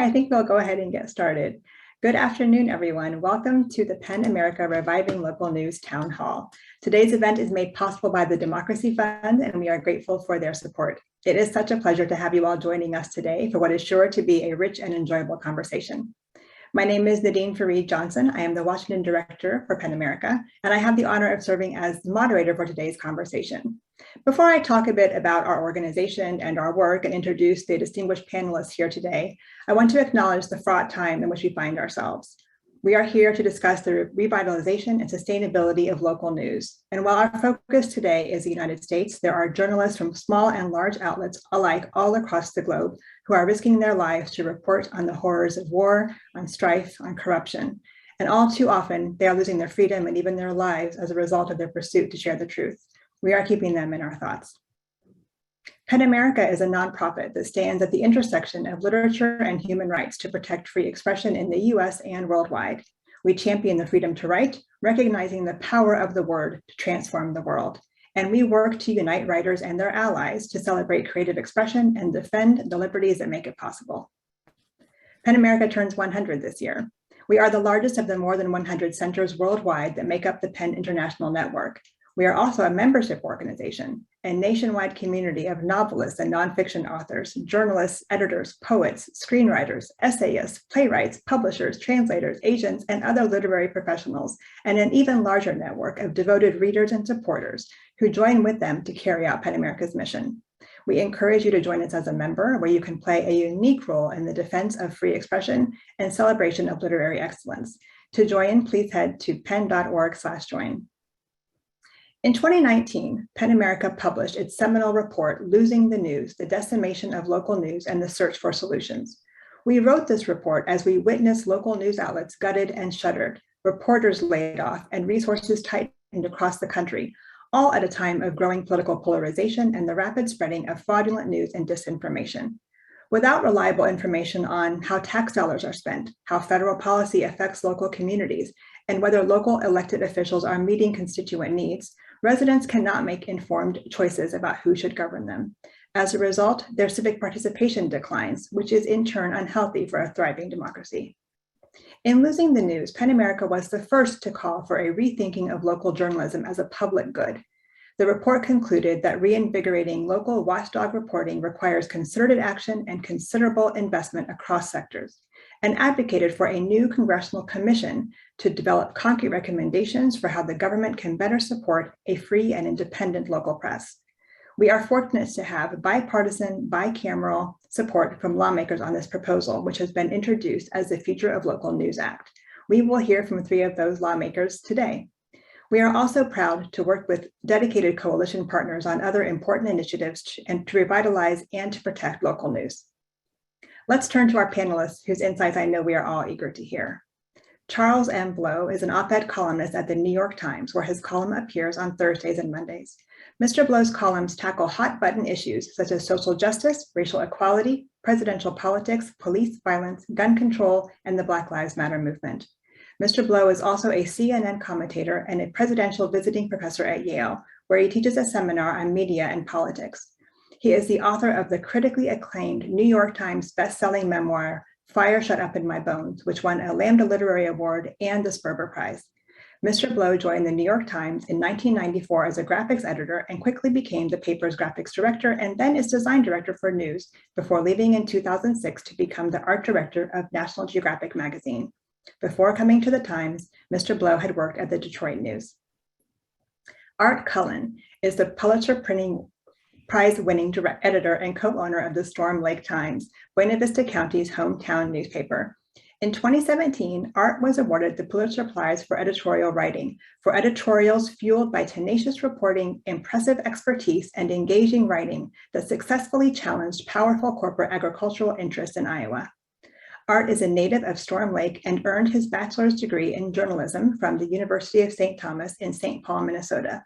I think we'll go ahead and get started. Good afternoon, everyone. Welcome to the PEN America Reviving Local News Town Hall. Today's event is made possible by the Democracy Fund, and we are grateful for their support. It is such a pleasure to have you all joining us today for what is sure to be a rich and enjoyable conversation. My name is Nadine Fareed Johnson. I am the Washington Director for PEN America, and I have the honor of serving as the moderator for today's conversation. Before I talk a bit about our organization and our work and introduce the distinguished panelists here today, I want to acknowledge the fraught time in which we find ourselves. We are here to discuss the revitalization and sustainability of local news. And while our focus today is the United States, there are journalists from small and large outlets alike all across the globe who are risking their lives to report on the horrors of war, on strife, on corruption. And all too often, they are losing their freedom and even their lives as a result of their pursuit to share the truth. We are keeping them in our thoughts. PEN America is a nonprofit that stands at the intersection of literature and human rights to protect free expression in the US and worldwide. We champion the freedom to write, recognizing the power of the word to transform the world. And we work to unite writers and their allies to celebrate creative expression and defend the liberties that make it possible. PEN America turns 100 this year. We are the largest of the more than 100 centers worldwide that make up the PEN International Network. We are also a membership organization, a nationwide community of novelists and nonfiction authors, journalists, editors, poets, screenwriters, essayists, playwrights, publishers, translators, agents, and other literary professionals, and an even larger network of devoted readers and supporters who join with them to carry out PEN America's mission. We encourage you to join us as a member, where you can play a unique role in the defense of free expression and celebration of literary excellence. To join, please head to pen.org/join. In 2019, PEN America published its seminal report, Losing the News, the Decimation of Local News and the Search for Solutions. We wrote this report as we witnessed local news outlets gutted and shuttered, reporters laid off, and resources tightened across the country, all at a time of growing political polarization and the rapid spreading of fraudulent news and disinformation. Without reliable information on how tax dollars are spent, how federal policy affects local communities, and whether local elected officials are meeting constituent needs, residents cannot make informed choices about who should govern them. As a result, their civic participation declines, which is in turn unhealthy for a thriving democracy. In Losing the News, PEN America was the first to call for a rethinking of local journalism as a public good. The report concluded that reinvigorating local watchdog reporting requires concerted action and considerable investment across sectors, and advocated for a new congressional commission to develop concrete recommendations for how the government can better support a free and independent local press. We are fortunate to have bipartisan, bicameral support from lawmakers on this proposal, which has been introduced as the Future of Local News Act. We will hear from 3 of those lawmakers today. We are also proud to work with dedicated coalition partners on other important initiatives to revitalize and to protect local news. Let's turn to our panelists, whose insights I know we are all eager to hear. Charles M. Blow is an op-ed columnist at the New York Times, where his column appears on Thursdays and Mondays. Mr. Blow's columns tackle hot-button issues such as social justice, racial equality, presidential politics, police violence, gun control, and the Black Lives Matter movement. Mr. Blow is also a CNN commentator and a presidential visiting professor at Yale, where he teaches a seminar on media and politics. He is the author of the critically acclaimed New York Times best-selling memoir, Fire Shut Up in My Bones, which won a Lambda Literary Award and the Sperber Prize. Mr. Blow joined the New York Times in 1994 as a graphics editor and quickly became the paper's graphics director and then its design director for news before leaving in 2006 to become the art director of National Geographic magazine. Before coming to the Times, Mr. Blow had worked at the Detroit News. Art Cullen is the Pulitzer Prize-winning editor and co-owner of the Storm Lake Times, Buena Vista County's hometown newspaper. In 2017, Art was awarded the Pulitzer Prize for editorial writing for editorials fueled by tenacious reporting, impressive expertise, and engaging writing that successfully challenged powerful corporate agricultural interests in Iowa. Art is a native of Storm Lake and earned his bachelor's degree in journalism from the University of St. Thomas in St. Paul, Minnesota.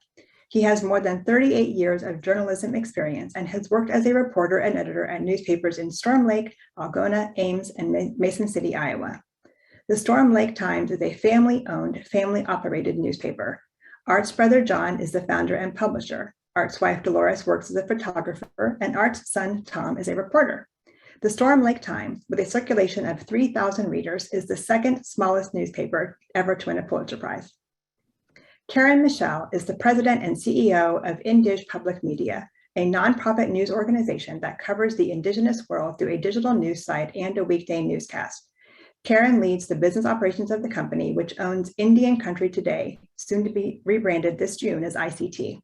He has more than 38 years of journalism experience and has worked as a reporter and editor at newspapers in Storm Lake, Algona, Ames, and Mason City, Iowa. The Storm Lake Times is a family-owned, family-operated newspaper. Art's brother John is the founder and publisher. Art's wife Dolores works as a photographer, and Art's son Tom is a reporter. The Storm Lake Times, with a circulation of 3,000 readers, is the second smallest newspaper ever to win a Pulitzer Prize. Karen Michel is the president and CEO of Indige Public Media, a nonprofit news organization that covers the Indigenous world through a digital news site and a weekday newscast. Karen leads the business operations of the company, which owns Indian Country Today, soon to be rebranded this June as ICT.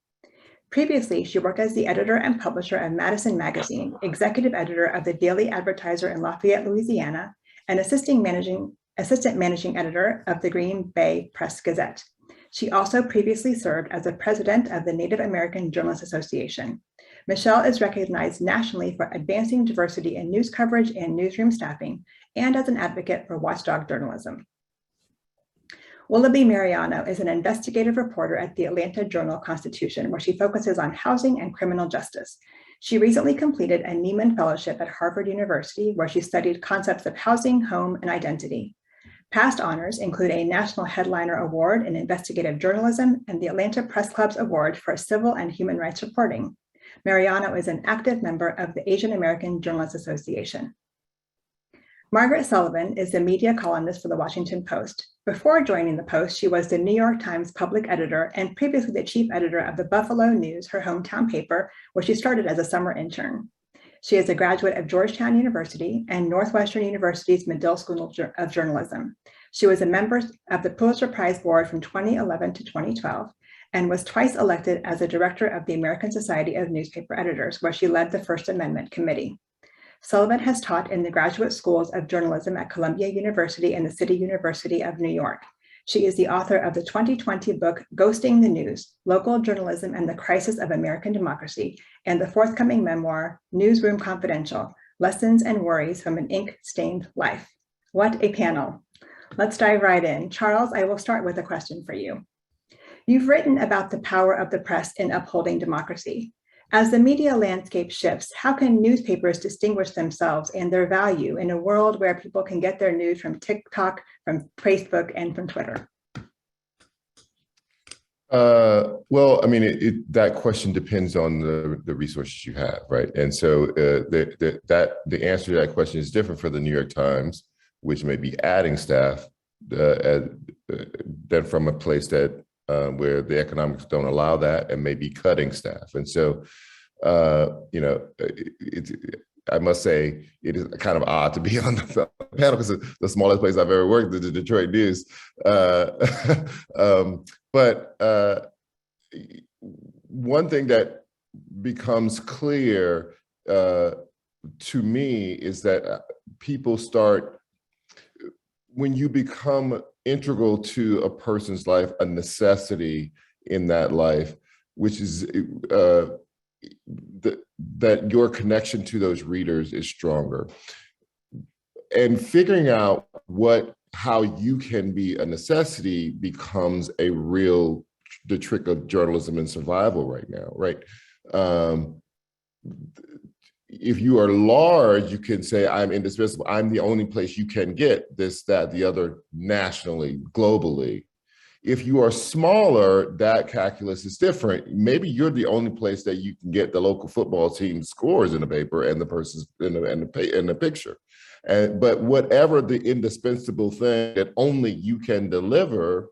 Previously, she worked as the editor and publisher of Madison Magazine, executive editor of the Daily Advertiser in Lafayette, Louisiana, and assistant managing editor of the Green Bay Press Gazette. She also previously served as the president of the Native American Journalists Association. Michelle is recognized nationally for advancing diversity in news coverage and newsroom staffing, and as an advocate for watchdog journalism. Willoughby Mariano is an investigative reporter at the Atlanta Journal-Constitution, where she focuses on housing and criminal justice. She recently completed a Nieman Fellowship at Harvard University, where she studied concepts of housing, home, and identity. Past honors include a National Headliner Award in Investigative Journalism and the Atlanta Press Club's Award for Civil and Human Rights Reporting. Mariano is an active member of the Asian American Journalists Association. Margaret Sullivan is the media columnist for the Washington Post. Before joining the Post, she was the New York Times public editor and previously the chief editor of the Buffalo News, her hometown paper, where she started as a summer intern. She is a graduate of Georgetown University and Northwestern University's Medill School of Journalism. She was a member of the Pulitzer Prize Board from 2011 to 2012 and was twice elected as a director of the American Society of Newspaper Editors, where she led the First Amendment Committee. Sullivan has taught in the graduate schools of journalism at Columbia University and the City University of New York. She is the author of the 2020 book, Ghosting the News, Local Journalism and the Crisis of American Democracy, and the forthcoming memoir, Newsroom Confidential, Lessons and Worries from an Ink-Stained Life. What a panel. Let's dive right in. Charles, I will start with a question for you. You've written about the power of the press in upholding democracy. As the media landscape shifts, how can newspapers distinguish themselves and their value in a world where people can get their news from TikTok, from Facebook, and from Twitter? Well, I mean, that question depends on the resources you have, right? And so the answer to that question is different for the New York Times, which may be adding staff, than from a place that where the economics don't allow that and maybe cutting staff. And so, you know, I must say it is kind of odd to be on the panel because it's the smallest place I've ever worked is the Detroit News. But one thing that becomes clear to me is that people start, when you become integral to a person's life, a necessity in that life, which is that your connection to those readers is stronger. And figuring out how you can be a necessity becomes the trick of journalism and survival right now, right? If you are large, you can say, I'm indispensable. I'm the only place you can get this, that, the other, nationally, globally. If you are smaller, that calculus is different. Maybe you're the only place that you can get the local football team scores in the paper and the person's in the picture. But whatever the indispensable thing that only you can deliver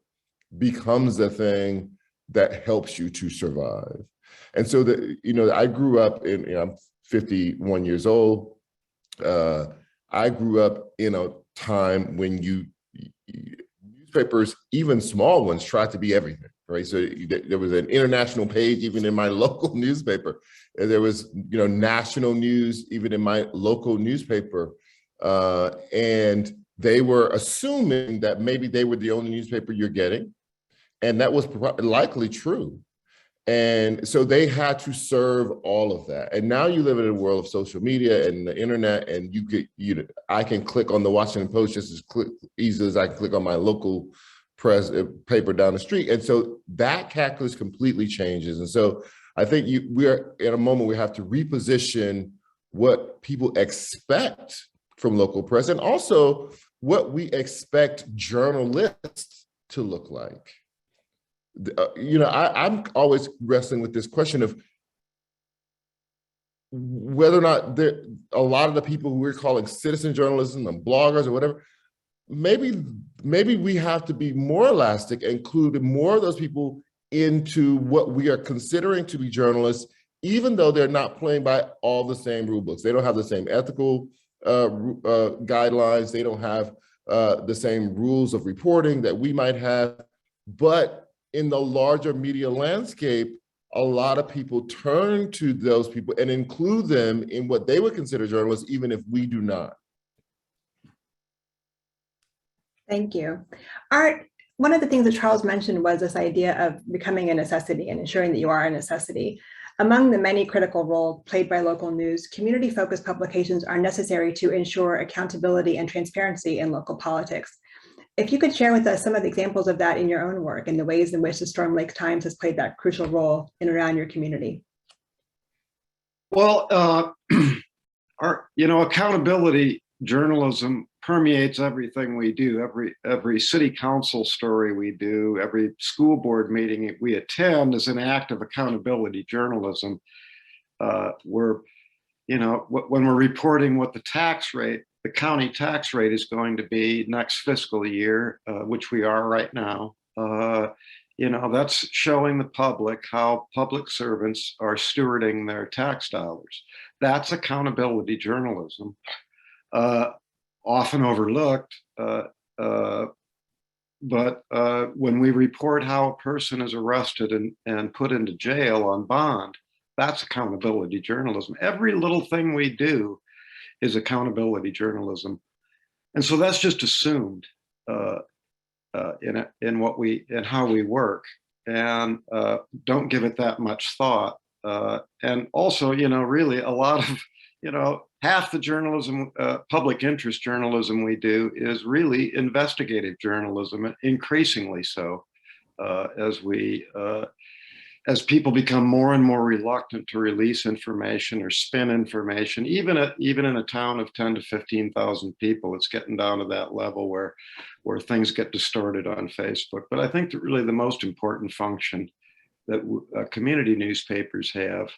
becomes the thing that helps you to survive. And so I grew up I'm 51 years old. I grew up in a time when newspapers, even small ones, tried to be everything, right? So there was an international page even in my local newspaper. And there was, national news even in my local newspaper. And they were assuming that maybe they were the only newspaper you're getting. And that was likely true. And so they had to serve all of that. And now you live in a world of social media and the internet, and I can click on the Washington Post just as easily as I can click on my local press paper down the street. And so that calculus completely changes. And so I think we are at a moment we have to reposition what people expect from local press and also what we expect journalists to look like. I'm always wrestling with this question of whether or not a lot of the people who we're calling citizen journalism and bloggers or whatever, maybe we have to be more elastic and include more of those people into what we are considering to be journalists, even though they're not playing by all the same rule books. They don't have the same ethical guidelines. They don't have the same rules of reporting that we might have. But in the larger media landscape, a lot of people turn to those people and include them in what they would consider journalists, even if we do not. Thank you. Art, one of the things that Charles mentioned was this idea of becoming a necessity and ensuring that you are a necessity. Among the many critical roles played by local news, community-focused publications are necessary to ensure accountability and transparency in local politics. If you could share with us some of the examples of that in your own work and the ways in which the Storm Lake Times has played that crucial role in and around your community. Well, accountability journalism permeates everything we do. Every city council story we do, every school board meeting we attend is an act of accountability journalism. When we're reporting what the county tax rate is going to be next fiscal year, which we are right now, that's showing the public how public servants are stewarding their tax dollars. That's accountability journalism. Often overlooked, but when we report how a person is arrested and put into jail on bond, that's accountability journalism. Every little thing we do is accountability journalism, and so that's just assumed in how we work, and don't give it that much thought. And also, really a lot of half the journalism, public interest journalism we do is really investigative journalism, increasingly so, as people become more and more reluctant to release information or spin information, even in a town of 10 to 15,000 people. It's getting down to that level where things get distorted on Facebook. But I think that really the most important function that community newspapers have,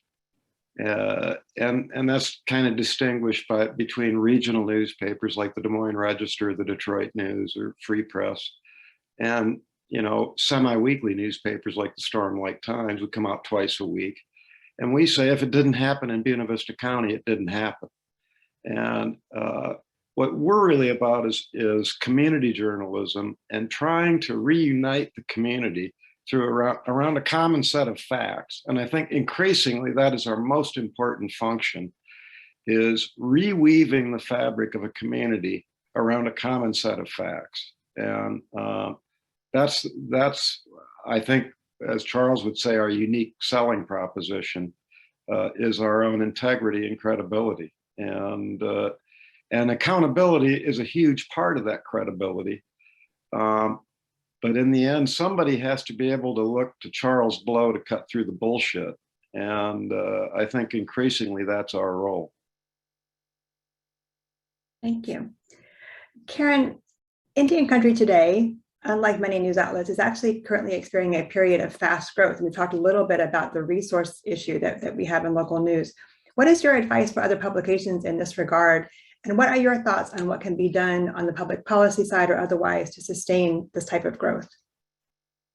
and that's kind of distinguished between regional newspapers like the Des Moines Register, the Detroit News, or Free Press, and semi-weekly newspapers like the Storm Lake Times would come out twice a week. And we say if it didn't happen in Buena Vista County, it didn't happen. And what we're really about is community journalism and trying to reunite the community around a common set of facts. And I think increasingly that is our most important function, is reweaving the fabric of a community around a common set of facts. And that's I think, as Charles would say, our unique selling proposition is our own integrity and credibility. And accountability is a huge part of that credibility. But in the end, somebody has to be able to look to Charles Blow to cut through the bullshit. And I think increasingly that's our role. Thank you. Karen, Indian Country Today, unlike many news outlets, is actually currently experiencing a period of fast growth. And we've talked a little bit about the resource issue that we have in local news. What is your advice for other publications in this regard? And what are your thoughts on what can be done on the public policy side or otherwise to sustain this type of growth?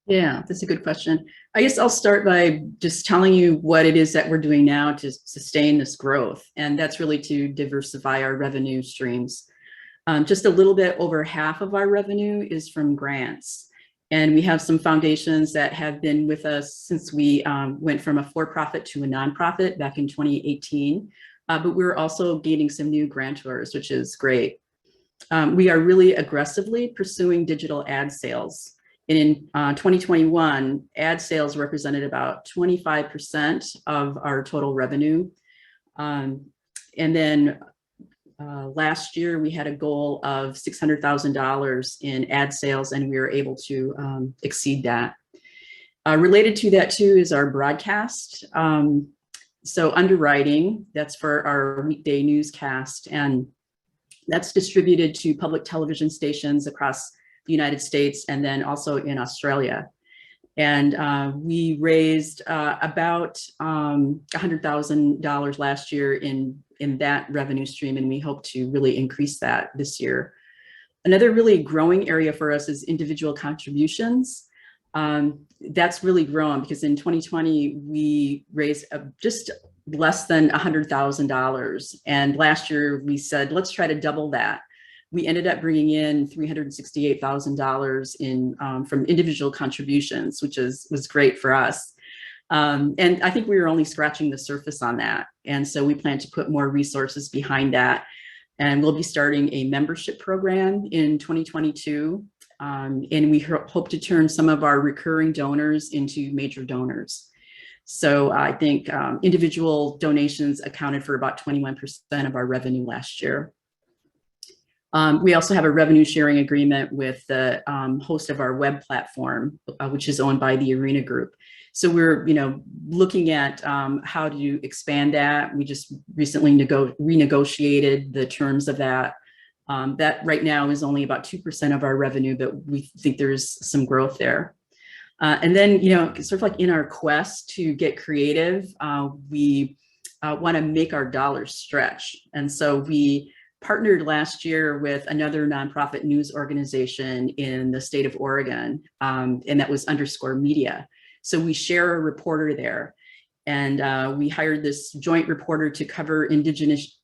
Yeah, that's a good question. I guess I'll start by just telling you what it is that we're doing now to sustain this growth. And that's really to diversify our revenue streams. Just a little bit over half of our revenue is from grants. And we have some foundations that have been with us since we went from a for-profit to a nonprofit back in 2018. But we're also gaining some new grantors, which is great. We are really aggressively pursuing digital ad sales. And in 2021, ad sales represented about 25% of our total revenue. And then last year, we had a goal of $600,000 in ad sales, and we were able to exceed that. Related to that, too, is our broadcast. So underwriting, that's for our weekday newscast, and that's distributed to public television stations across the United States and then also in Australia. And we raised about $100,000 last year in that revenue stream, and we hope to really increase that this year. Another really growing area for us is individual contributions. That's really grown because in 2020, we raised just less than $100,000. And last year we said, let's try to double that. We ended up bringing in $368,000 in from individual contributions, which was great for us. And I think we were only scratching the surface on that. And so we plan to put more resources behind that. And we'll be starting a membership program in 2022. And we hope to turn some of our recurring donors into major donors. So I think individual donations accounted for about 21% of our revenue last year. We also have a revenue sharing agreement with the host of our web platform, which is owned by the Arena Group. So we're, looking at how to expand that. We just recently renegotiated the terms of that. That right now is only about 2% of our revenue, but we think there's some growth there. And then, sort of like in our quest to get creative, we want to make our dollars stretch. And so we partnered last year with another nonprofit news organization in the state of Oregon, and that was Underscore Media. So we share a reporter there, and we hired this joint reporter to cover indigenous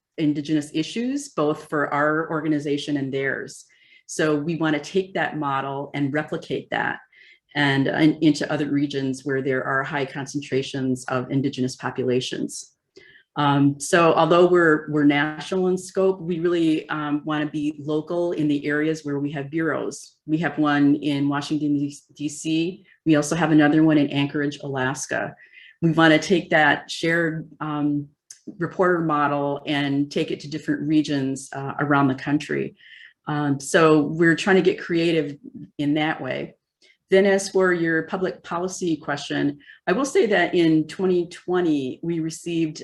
issues, both for our organization and theirs. So we want to take that model and replicate that and into other regions where there are high concentrations of indigenous populations. So although we're national in scope, we really want to be local in the areas where we have bureaus. We have one in Washington, D.C. We also have another one in Anchorage, Alaska. We want to take that shared reporter model and take it to different regions around the country. So we're trying to get creative in that way. Then as for your public policy question, I will say that in 2020, we received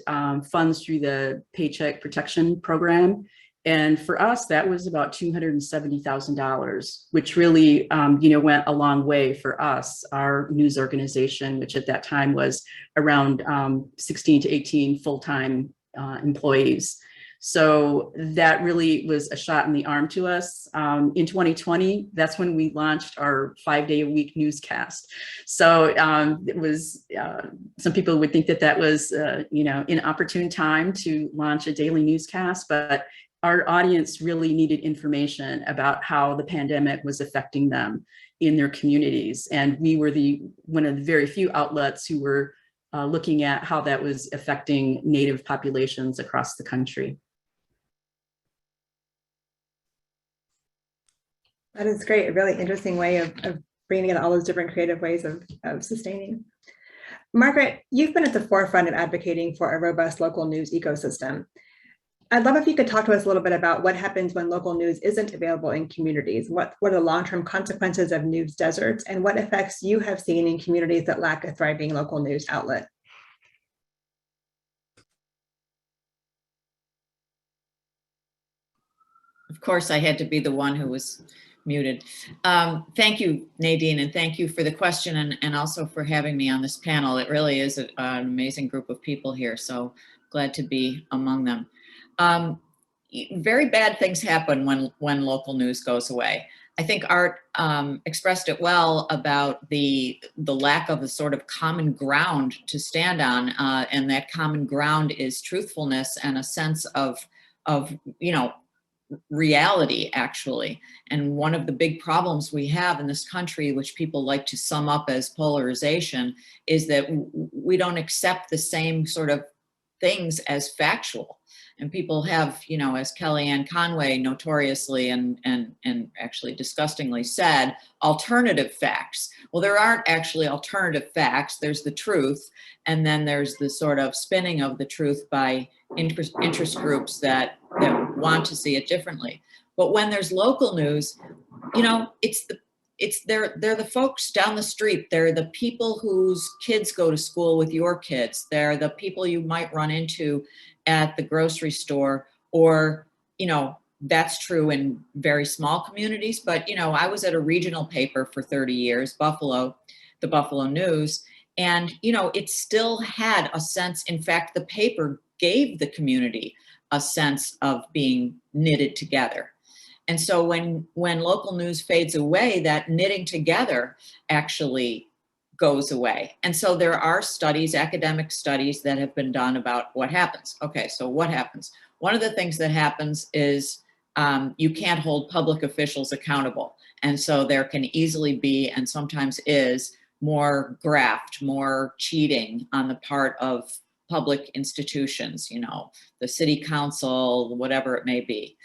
funds through the Paycheck Protection Program. And for us, that was about $270,000, which really, went a long way for us, our news organization, which at that time was around 16 to 18 full-time employees. So that really was a shot in the arm to us. In 2020, that's when we launched our 5-day-a-week newscast. So it was, some people would think that was, an opportune time to launch a daily newscast, but our audience really needed information about how the pandemic was affecting them in their communities. And we were one of the very few outlets who were looking at how that was affecting Native populations across the country. That is great. A really interesting way of bringing in all those different creative ways of sustaining. Margaret, you've been at the forefront of advocating for a robust local news ecosystem. I'd love if you could talk to us a little bit about what happens when local news isn't available in communities. What are the long-term consequences of news deserts, and what effects you have seen in communities that lack a thriving local news outlet? Of course, I had to be the one who was muted. Thank you, Nadine, and thank you for the question and also for having me on this panel. It really is an amazing group of people here, so glad to be among them. Very bad things happen when local news goes away. I think Art expressed it well about the lack of a sort of common ground to stand on, and that common ground is truthfulness and a sense of reality, actually. And one of the big problems we have in this country, which people like to sum up as polarization, is that we don't accept the same sort of things as factual. And people have, as Kellyanne Conway notoriously and actually disgustingly said, alternative facts. Well, there aren't actually alternative facts. There's the truth. And then there's the sort of spinning of the truth by interest groups that want to see it differently. But when there's local news, they're the folks down the street. They're the people whose kids go to school with your kids. They're the people you might run into at the grocery store, or, that's true in very small communities. But, I was at a regional paper for 30 years, Buffalo, the Buffalo News. And, you know, it still had a sense, in fact, the paper gave the community a sense of being knitted together. And so when local news fades away, that knitting together actually goes away. And so there are studies, academic studies that have been done about what happens. Okay, so what happens? One of the things that happens is you can't hold public officials accountable. And so there can easily be, and sometimes is, more graft, more cheating on the part of public institutions, you know, the city council, whatever it may be.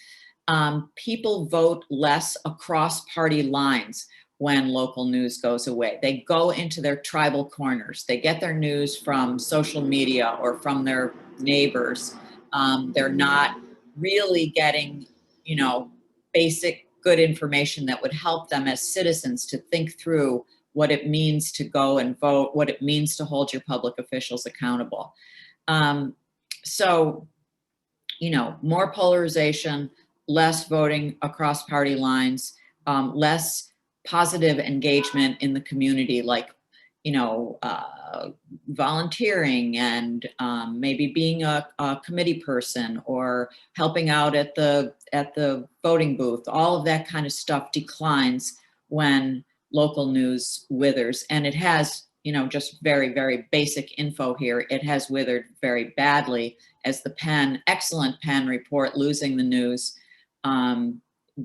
People vote less across party lines when local news goes away. They go into their tribal corners. They get their news from social media or from their neighbors. They're not really getting, you know, basic good information that would help them as citizens to think through what it means to go and vote, what it means to hold your public officials accountable. So, you know, more polarization, less voting across party lines, less positive engagement in the community, like, you know, volunteering and maybe being a committee person or helping out at the voting booth. All of that kind of stuff declines when local news withers. And it has, you know, just very, very basic info here. It has withered very badly, as the excellent Penn report, Losing the News,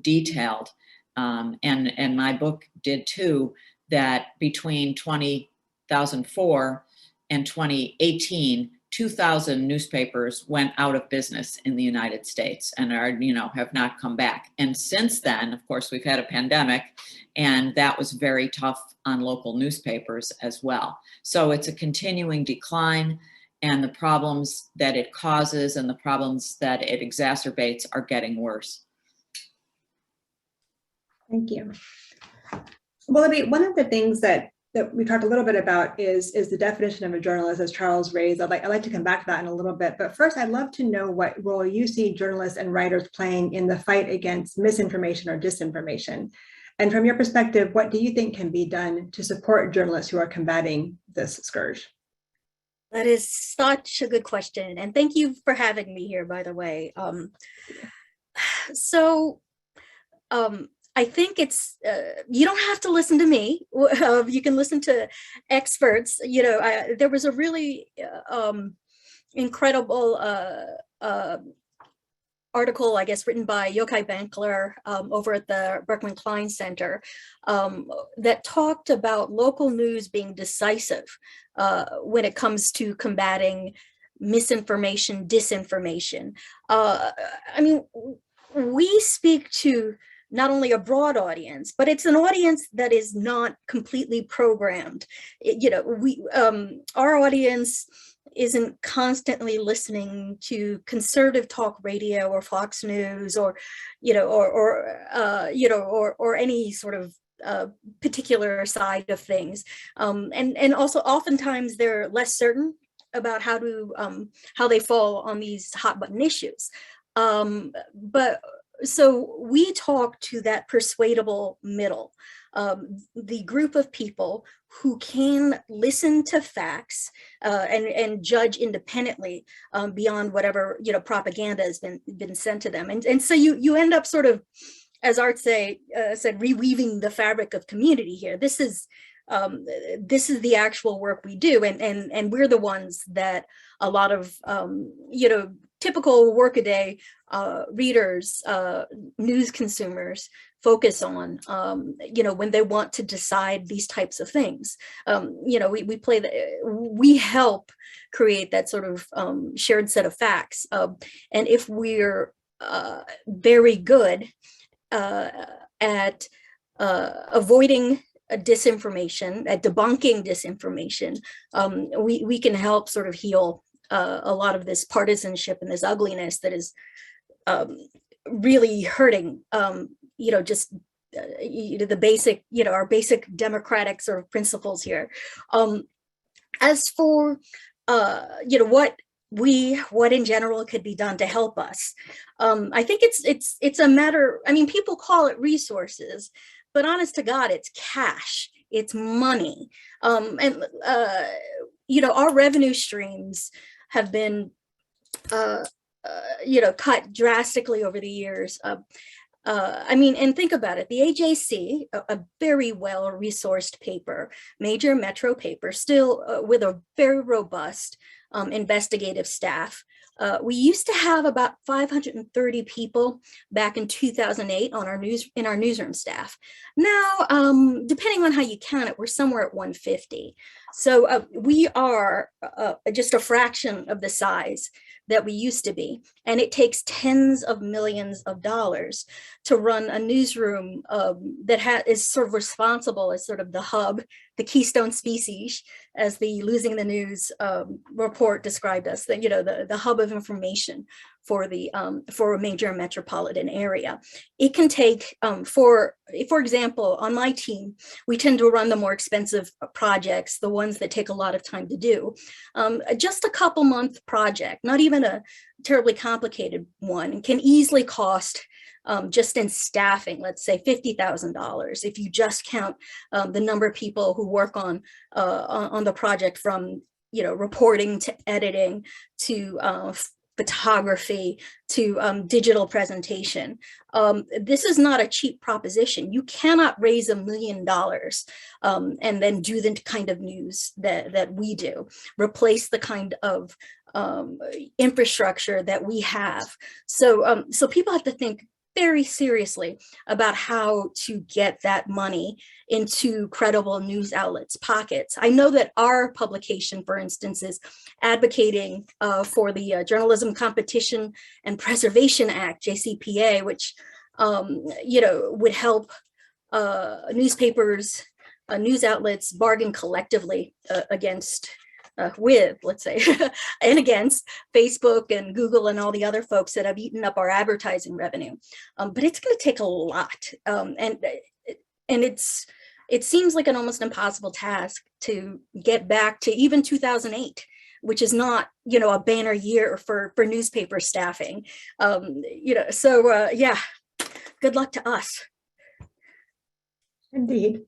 detailed. And my book did too, that between 2004 and 2018, 2,000 newspapers went out of business in the United States and are, you know, have not come back. And since then, of course, we've had a pandemic, and that was very tough on local newspapers as well. So it's a continuing decline, and the problems that it causes and the problems that it exacerbates are getting worse. Thank you. Willoughby, one of the things that we talked a little bit about is the definition of a journalist, as Charles raised. I'd like to come back to that in a little bit, but first I'd love to know what role you see journalists and writers playing in the fight against misinformation or disinformation. And from your perspective, what do you think can be done to support journalists who are combating this scourge? That is such a good question. And thank you for having me here, by the way. I think it's, you don't have to listen to me. You can listen to experts. You know, there was a really incredible article, I guess, written by Yochai Benkler over at the Berkman Klein Center that talked about local news being decisive when it comes to combating misinformation, disinformation. I mean, we speak to not only a broad audience, but it's an audience that is not completely programmed. You know, our audience isn't constantly listening to conservative talk radio or Fox News or, you know, or any sort of particular side of things. And also oftentimes they're less certain about how they fall on these hot button issues. So we talk to that persuadable middle, the group of people who can listen to facts and judge independently beyond whatever, you know, propaganda has been sent to them. And so you end up sort of, as Art said, reweaving the fabric of community here. This is the actual work we do, and we're the ones that a lot of you know, typical workaday readers, news consumers focus on, you know, when they want to decide these types of things. You know, we help create that sort of shared set of facts. And if we're very good at avoiding disinformation, at debunking disinformation, we can help sort of heal a lot of this partisanship and this ugliness that is really hurting, you know, just the basic, you know, our basic democratic sort of principles here. As for, you know, what in general could be done to help us, I think it's a matter, I mean, people call it resources, but honest to God, it's cash. it's money. You know, our revenue streams have been, you know, cut drastically over the years. I mean, and think about it, the AJC, a very well-resourced paper, major metro paper, still with a very robust investigative staff. We used to have about 530 people back in 2008 on our newsroom staff. Now, depending on how you count it, we're somewhere at 150. So we are just a fraction of the size that we used to be. And it takes tens of millions of dollars to run a newsroom that is sort of responsible as sort of the hub, the keystone species, as the Losing the News report described us, that, you know, the hub of information for a major metropolitan area. It can take, for example, on my team, we tend to run the more expensive projects, the ones that take a lot of time to do. Just a couple month project, not even a terribly complicated one, can easily cost, just in staffing, let's say $50,000, if you just count the number of people who work on the project, from, you know, reporting to editing to photography to digital presentation. This is not a cheap proposition. You cannot raise $1 million and then do the kind of news that we do, replace the kind of infrastructure that we have. So people have to think very seriously about how to get that money into credible news outlets' pockets. I know that our publication, for instance, is advocating for the Journalism Competition and Preservation Act, JCPA, which you know, would help newspapers, news outlets bargain collectively against with, let's say, and against Facebook and Google and all the other folks that have eaten up our advertising revenue. But it's going to take a lot. And it seems like an almost impossible task to get back to even 2008, which is not, you know, a banner year for newspaper staffing. You know, so yeah, good luck to us. Indeed.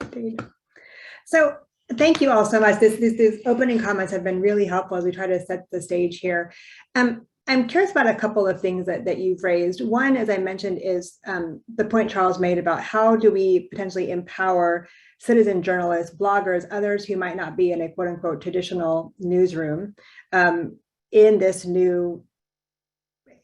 So thank you all so much. These opening comments have been really helpful as we try to set the stage here. I'm curious about a couple of things that you've raised. One, as I mentioned, is the point Charles made about how do we potentially empower citizen journalists, bloggers, others who might not be in a quote unquote traditional newsroom in this new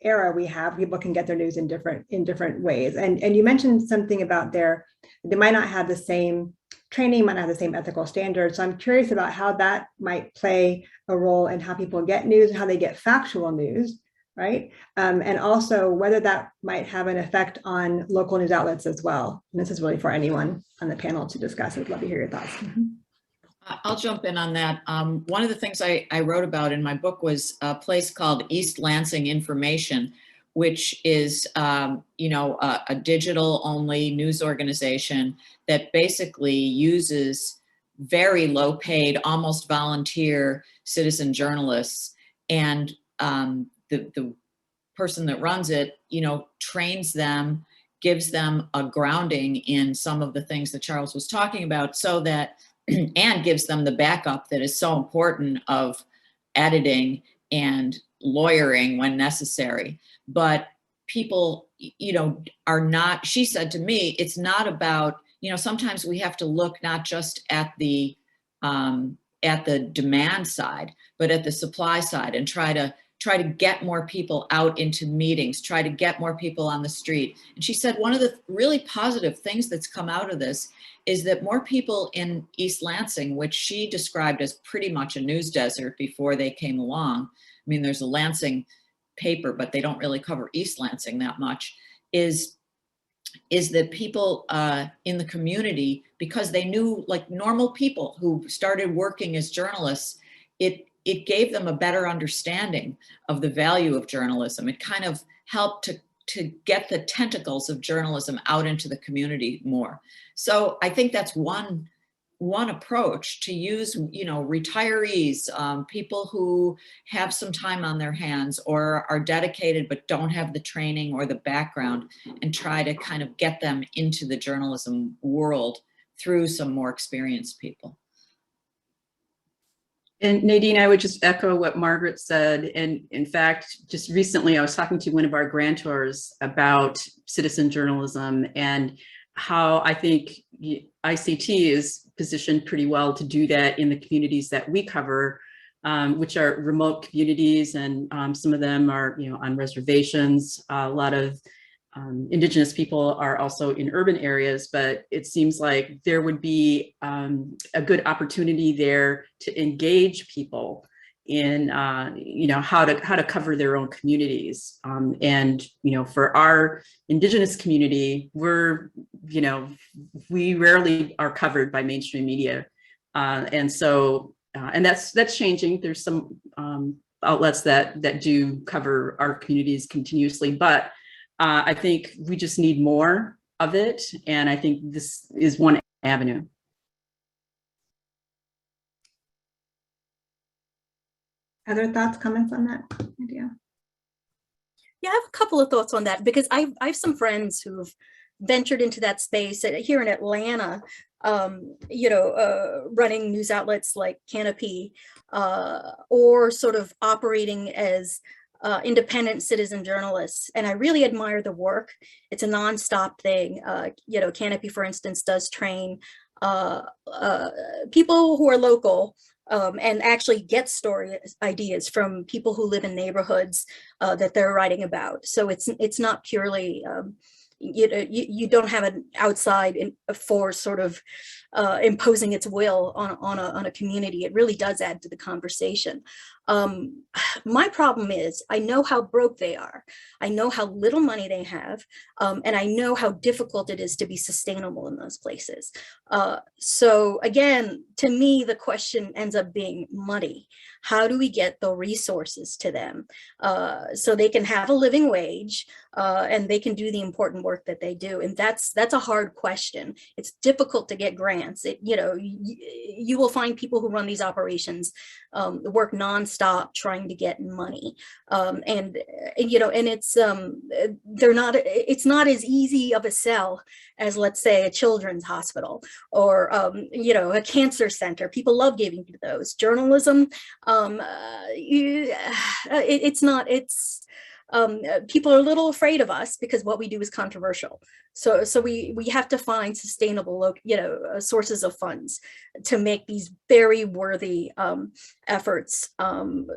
era we have. People can get their news in different ways. And you mentioned something about they might not have the same training, might not have the same ethical standards. So I'm curious about how that might play a role in how people get news and how they get factual news, right? And also whether that might have an effect on local news outlets as well. And this is really for anyone on the panel to discuss. I'd love to hear your thoughts. I'll jump in on that. One of the things I wrote about in my book was a place called East Lansing Information, which is, you know, a digital-only news organization that basically uses very low-paid, almost volunteer citizen journalists, and the person that runs it, you know, trains them, gives them a grounding in some of the things that Charles was talking about, so that, and gives them the backup that is so important of editing and lawyering when necessary. But people, you know, are not, she said to me, it's not about, you know, sometimes we have to look not just at the demand side, but at the supply side, and try to get more people out into meetings, try to get more people on the street. And she said one of the really positive things that's come out of this is that more people in East Lansing, which she described as pretty much a news desert before they came along. I mean, there's a Lansing paper, but they don't really cover East Lansing that much, is that people in the community, because they knew, like normal people who started working as journalists, it gave them a better understanding of the value of journalism. It kind of helped to get the tentacles of journalism out into the community more. So I think that's one approach, to use, you know, retirees, people who have some time on their hands or are dedicated but don't have the training or the background, and try to kind of get them into the journalism world through some more experienced people. And Nadine, I would just echo what Margaret said. And in fact, just recently I was talking to one of our grantors about citizen journalism and how I think ICT is positioned pretty well to do that in the communities that we cover, which are remote communities, and some of them are, on reservations. A lot of Indigenous people are also in urban areas, but it seems like there would be a good opportunity there to engage people in, how to cover their own communities. And, for our Indigenous community, we rarely are covered by mainstream media. And so, and that's changing. There's some outlets that do cover our communities continuously, but I think we just need more of it. And I think this is one avenue. Other thoughts, comments on that idea? Yeah, I have a couple of thoughts on that, because I have some friends who've ventured into that space here in Atlanta, running news outlets like Canopy, or sort of operating as independent citizen journalists. And I really admire the work. It's a nonstop thing. Canopy, for instance, does train people who are local and actually get story ideas from people who live in neighborhoods that they're writing about. So it's not purely, you don't have an outside force sort of imposing its will on a community. It really does add to the conversation. My problem is I know how broke they are. I know how little money they have. And I know how difficult it is to be sustainable in those places. So again, to me, the question ends up being money. How do we get the resources to them so they can have a living wage and they can do the important work that they do? And that's a hard question. It's difficult to get grants. You will find people who run these operations work nonstop trying to get money, and it's it's not as easy of a sell as, let's say, a children's hospital or a cancer center. People love giving to those. Journalism, people are a little afraid of us because what we do is controversial. So we have to find sustainable, sources of funds to make these very worthy efforts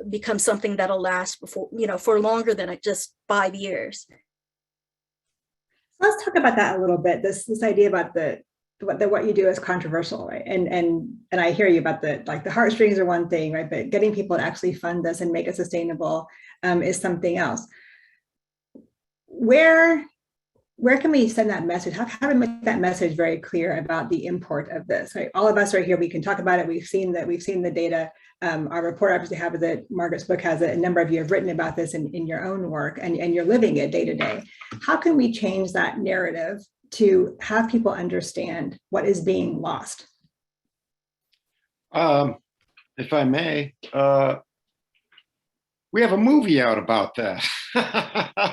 become something that'll last for longer than just 5 years. Let's talk about that a little bit. This idea about what you do is controversial, right? And I hear you about the heartstrings are one thing, right? But getting people to actually fund this and make it sustainable is something else. Where can we send that message? How do we make that message very clear about the import of this? Right? All of us right here, we can talk about it. We've seen the data. Our report obviously has it. Margaret's book has it. A number of you have written about this in your own work, and you're living it day to day. How can we change that narrative to have people understand what is being lost? If I may, we have a movie out about that.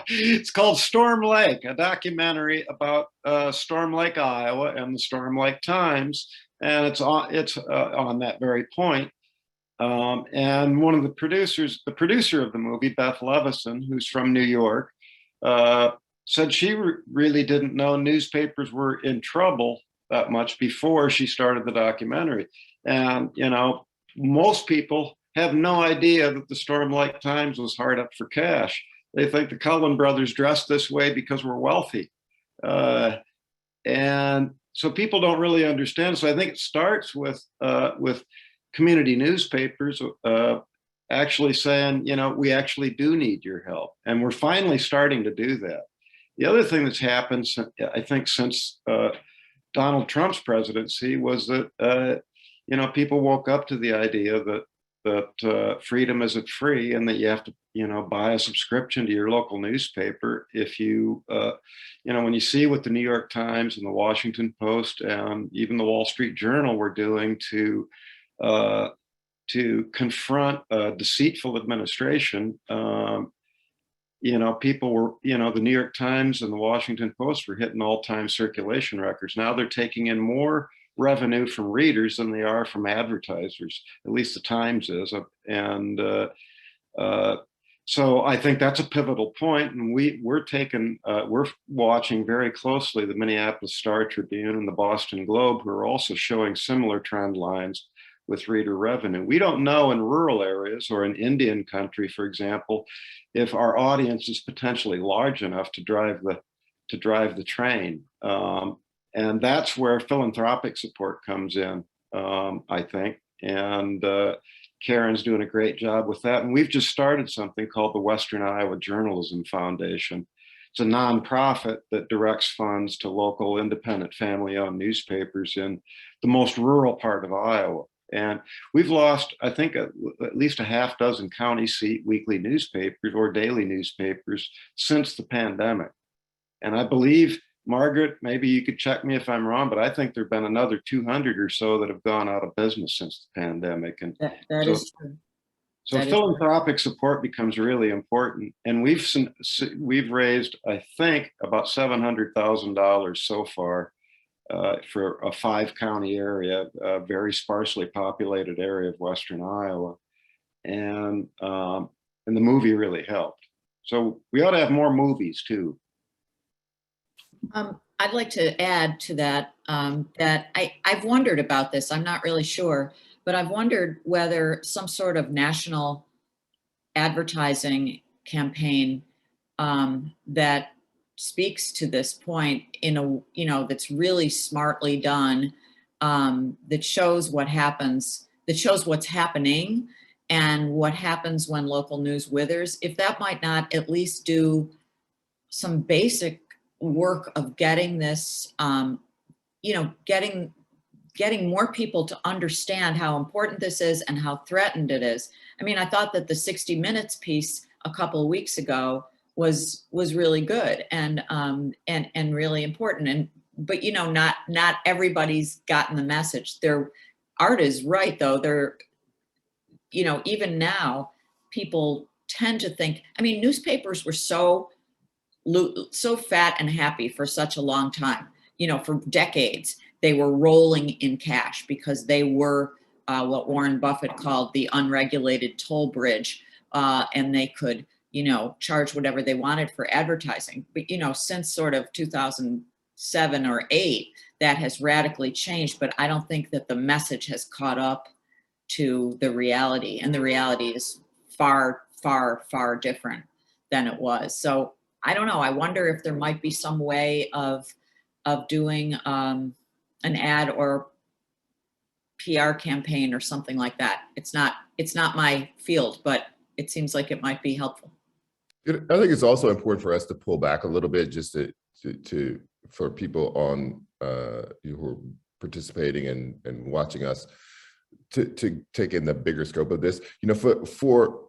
It's called Storm Lake, a documentary about Storm Lake, Iowa, and the Storm Lake Times, and it's on that very point. And one of the producer of the movie, Beth Levison, who's from New York, said she really didn't know newspapers were in trouble that much before she started the documentary. And most people have no idea that the Storm Lake Times was hard up for cash. They think the Cullen brothers dressed this way because we're wealthy. And so people don't really understand. So I think it starts with community newspapers actually saying, we actually do need your help. And we're finally starting to do that. The other thing that's happened, I think, since Donald Trump's presidency was that, people woke up to the idea that freedom isn't free and that you have to, buy a subscription to your local newspaper. If you, when you see what the New York Times and the Washington Post and even the Wall Street Journal were doing to confront a deceitful administration, people were, the New York Times and the Washington Post were hitting all-time circulation records. Now they're taking in more revenue from readers than they are from advertisers. At least the Times is. And so I think that's a pivotal point, and we're watching very closely the Minneapolis Star Tribune and the Boston Globe, who are also showing similar trend lines with reader revenue. We don't know in rural areas or in Indian country, for example, if our audience is potentially large enough to drive the train, and that's where philanthropic support comes in, I think, and Karen's doing a great job with that. And we've just started something called the Western Iowa Journalism Foundation. It's a nonprofit that directs funds to local independent family-owned newspapers in the most rural part of Iowa. And we've lost, I think, at least a half dozen county seat weekly newspapers or daily newspapers since the pandemic. And I believe, Margaret, maybe you could check me if I'm wrong, but I think there've been another 200 or so that have gone out of business since the pandemic. And That so, is true. so That is philanthropic support becomes really important. And we've raised, I think, about $700,000 so far for a 5-county area, a very sparsely populated area of Western Iowa. And the movie really helped. So we ought to have more movies too. I'd like to add to that, that I've wondered about this. I'm not really sure, but I've wondered whether some sort of national advertising campaign that speaks to this point in a, that's really smartly done, that shows what happens, that shows what's happening and what happens when local news withers, if that might not at least do some basic work of getting this, getting more people to understand how important this is and how threatened it is. I mean, I thought that the 60 Minutes piece a couple of weeks ago was really good and really important. But not everybody's gotten the message. Art is right though. Even now, people tend to think. I mean, newspapers were so fat and happy for such a long time. For decades, they were rolling in cash because they were what Warren Buffett called the unregulated toll bridge, and they could, charge whatever they wanted for advertising. But, since sort of 2007 or 8, that has radically changed. But I don't think that the message has caught up to the reality, and the reality is far, far, far different than it was. So I don't know. I wonder if there might be some way of doing an ad or PR campaign or something like that. It's not my field, but it seems like it might be helpful. I think it's also important for us to pull back a little bit, just for people on who are participating and watching us to take in the bigger scope of this. For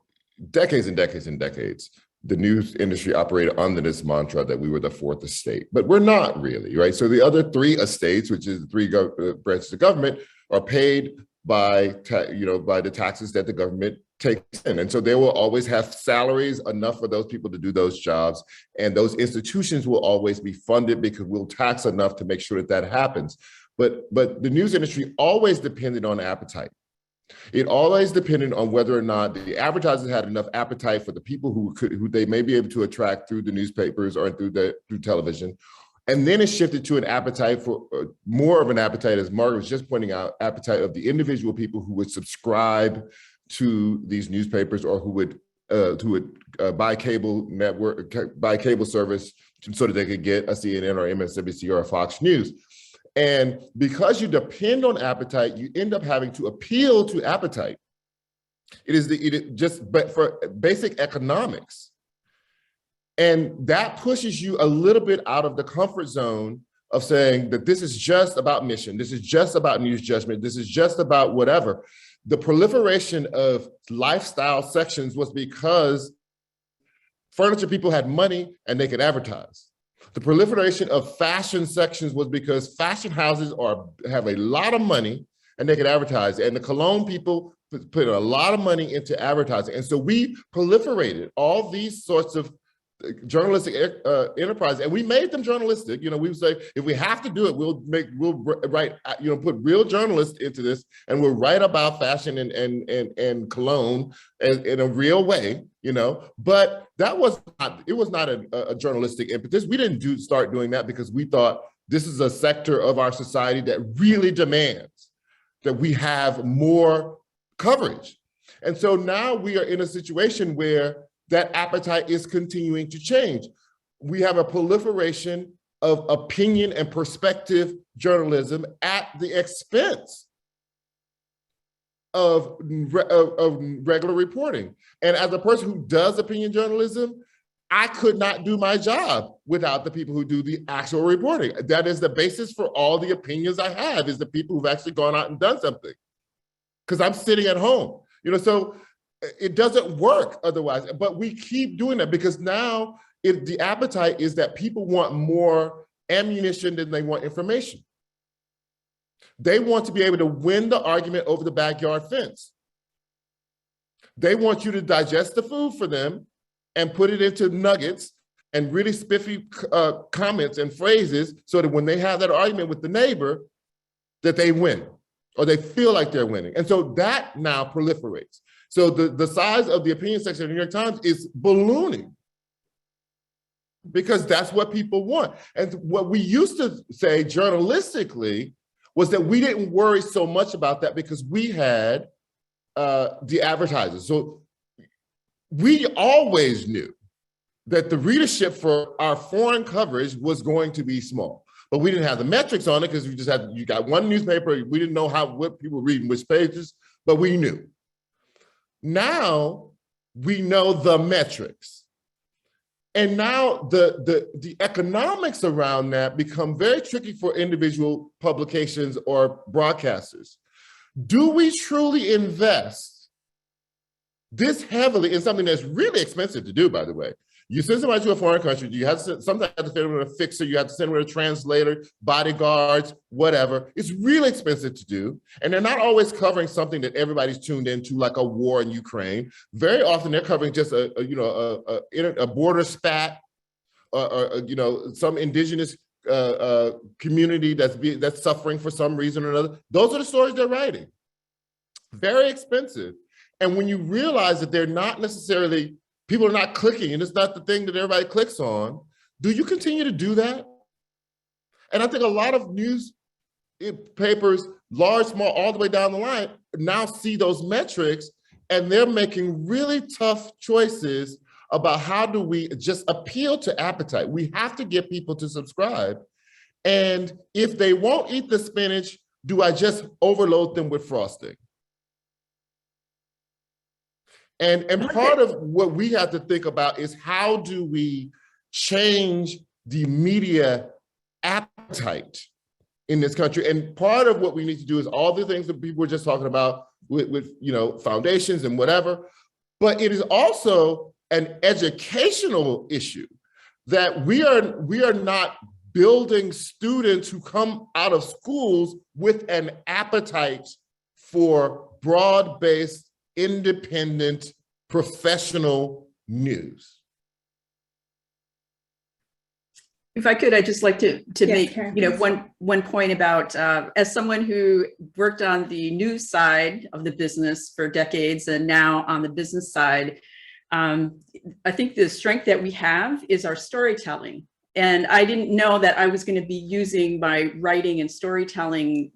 decades and decades and decades, the news industry operated under this mantra that we were the fourth estate, but we're not really, right? So the other 3 estates, which is the 3 branches of government, are paid by the taxes that the government takes in. And so they will always have salaries enough for those people to do those jobs. And those institutions will always be funded because we'll tax enough to make sure that happens. But the news industry always depended on appetite. It always depended on whether or not the advertisers had enough appetite for the people who they may be able to attract through the newspapers or through television. And then it shifted to an appetite for more of an appetite, as Margaret was just pointing out, appetite of the individual people who would subscribe to these newspapers or who would buy cable service so that they could get a CNN or MSNBC or a Fox News. And because you depend on appetite, you end up having to appeal to appetite. But for basic economics. And that pushes you a little bit out of the comfort zone of saying that this is just about mission. This is just about news judgment. This is just about whatever. The proliferation of lifestyle sections was because furniture people had money and they could advertise. The proliferation of fashion sections was because fashion houses have a lot of money and they could advertise. And the cologne people put a lot of money into advertising. And so we proliferated all these sorts of journalistic enterprise, and we made them journalistic. You know, we would say, if we have to do it, we'll write, you know, put real journalists into this, and we'll write about fashion and cologne in a real way, you know. But that was not a journalistic impetus. We didn't start doing that because we thought this is a sector of our society that really demands that we have more coverage. And so now we are in a situation where that appetite is continuing to change. We have a proliferation of opinion and perspective journalism at the expense of regular reporting. And as a person who does opinion journalism, I could not do my job without the people who do the actual reporting. That is the basis for all the opinions I have, is the people who've actually gone out and done something. Because I'm sitting at home, you know, so it doesn't work otherwise, but we keep doing that because now the appetite is that people want more ammunition than they want information. They want to be able to win the argument over the backyard fence. They want you to digest the food for them and put it into nuggets and really spiffy comments and phrases so that when they have that argument with the neighbor, that they win or they feel like they're winning. And so that now proliferates. So the size of the opinion section of the New York Times is ballooning because that's what people want. And what we used to say journalistically was that we didn't worry so much about that because we had the advertisers. So we always knew that the readership for our foreign coverage was going to be small, but we didn't have the metrics on it because you got one newspaper. We didn't know what people read in which pages, but we knew. Now we know the metrics. And now the economics around that become very tricky for individual publications or broadcasters. Do we truly invest this heavily in something that's really expensive to do, by the way? You send somebody to a foreign country, you have to sometimes have to send them with a fixer, you have to send them with a translator, bodyguards, whatever. It's really expensive to do. And they're not always covering something that everybody's tuned into, like a war in Ukraine. Very often they're covering just a border spat or you know, some indigenous community that's suffering for some reason or another. Those are the stories they're writing. Very expensive. And when you realize that they're not necessarily, people are not clicking, and it's not the thing that everybody clicks on, do you continue to do that? And I think a lot of newspapers, large, small, all the way down the line, now see those metrics, and they're making really tough choices about how do we just appeal to appetite. We have to get people to subscribe. And if they won't eat the spinach, do I just overload them with frosting? And part of what we have to think about is how do we change the media appetite in this country? And part of what we need to do is all the things that people were just talking about with you know, foundations and whatever, but it is also an educational issue that we are not building students who come out of schools with an appetite for broad-based, independent, professional news. If I could, I'd just like to Yes, make, Karen, you know, please. one point about, as someone who worked on the news side of the business for decades and now on the business side, I think the strength that we have is our storytelling. And I didn't know that I was going to be using my writing and storytelling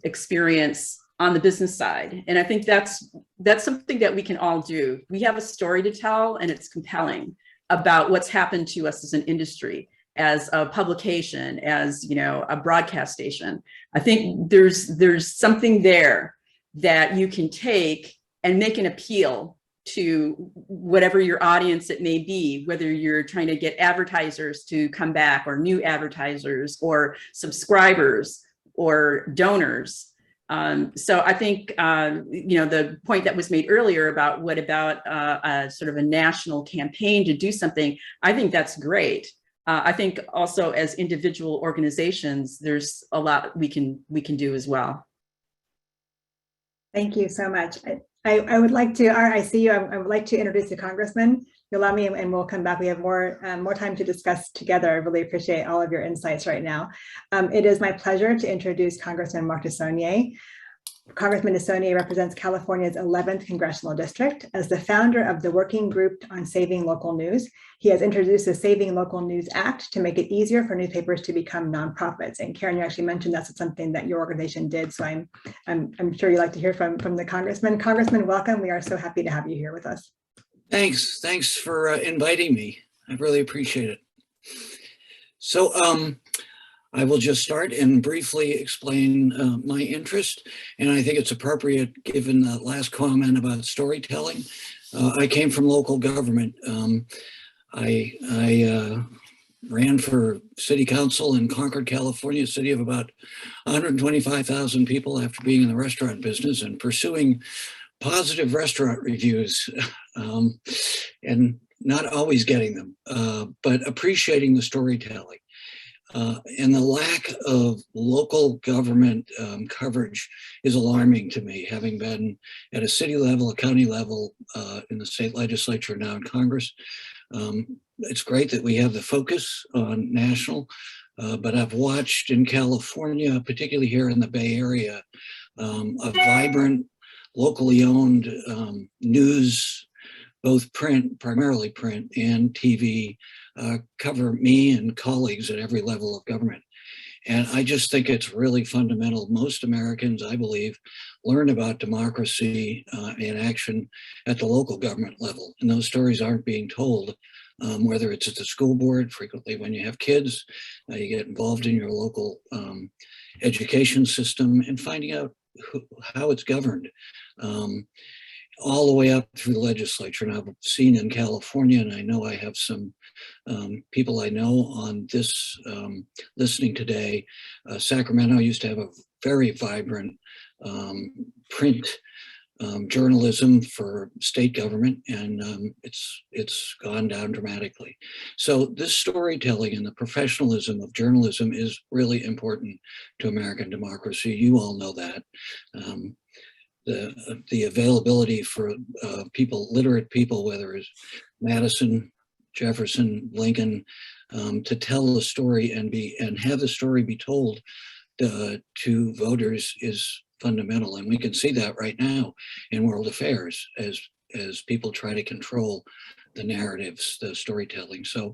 experience on the business side. And I think that's something that we can all do. We have a story to tell, and it's compelling about what's happened to us as an industry, as a publication, as, you know, a broadcast station. I think there's something there that you can take and make an appeal to whatever your audience it may be, whether you're trying to get advertisers to come back, or new advertisers, or subscribers, or donors. So I think, you know, the point that was made earlier about what about a sort of a national campaign to do something, I think that's great. I think also as individual organizations, there's a lot we can do as well. Thank you so much. I would like to, I see you, I would like to introduce the Congressman. you'll allow me, and we'll come back. We have more time to discuss together. I really appreciate all of your insights right now. It is my pleasure to introduce Congressman Mark DeSaulnier. Congressman DeSaulnier represents California's 11th congressional district. As the founder of the Working Group on Saving Local News, he has introduced the Saving Local News Act to make it easier for newspapers to become nonprofits. And Karen, you actually mentioned that's something that your organization did. So I'm sure you'd like to hear from the Congressman. Congressman, welcome. We are so happy to have you here with us. Thanks for inviting me. I really appreciate it. So I will just start and briefly explain my interest, and I think it's appropriate given the last comment about storytelling. I came from local government. I ran for city council in Concord, California, a city of about 125,000 people after being in the restaurant business and pursuing positive restaurant reviews and not always getting them, but appreciating the storytelling. And the lack of local government coverage is alarming to me, having been at a city level, a county level, in the state legislature, now in Congress. It's great that we have the focus on national, but I've watched in California, particularly here in the Bay Area, a vibrant, locally owned news, both print, primarily print, and TV, cover me and colleagues at every level of government. And I just think it's really fundamental. Most Americans, I believe, learn about democracy in action at the local government level. And those stories aren't being told, whether it's at the school board, frequently when you have kids, you get involved in your local education system and finding out how it's governed. All the way up through the legislature. And I've seen in California, and I know I have some people I know on this listening today. Sacramento used to have a very vibrant print journalism for state government, and it's gone down dramatically. So this storytelling and the professionalism of journalism is really important to American democracy. You all know that. The availability for people, literate people, whether it's Madison, Jefferson, Lincoln, to tell the story and have the story be told to voters is fundamental. And we can see that right now in world affairs as people try to control the narratives, the storytelling. So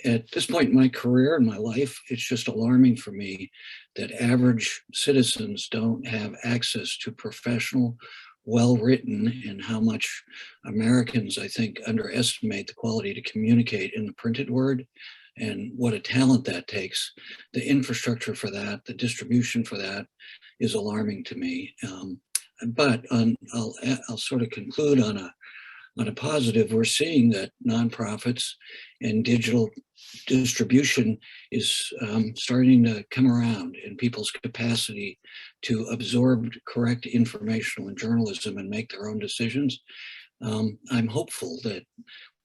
at this point in my career and my life, it's just alarming for me that average citizens don't have access to professional, well-written, and how much Americans, I think, underestimate the quality to communicate in the printed word and what a talent that takes. The infrastructure for that, the distribution for that is alarming to me. But I'll sort of conclude on a positive. We're seeing that nonprofits and digital distribution is starting to come around in people's capacity to absorb correct informational and journalism and make their own decisions. I'm hopeful that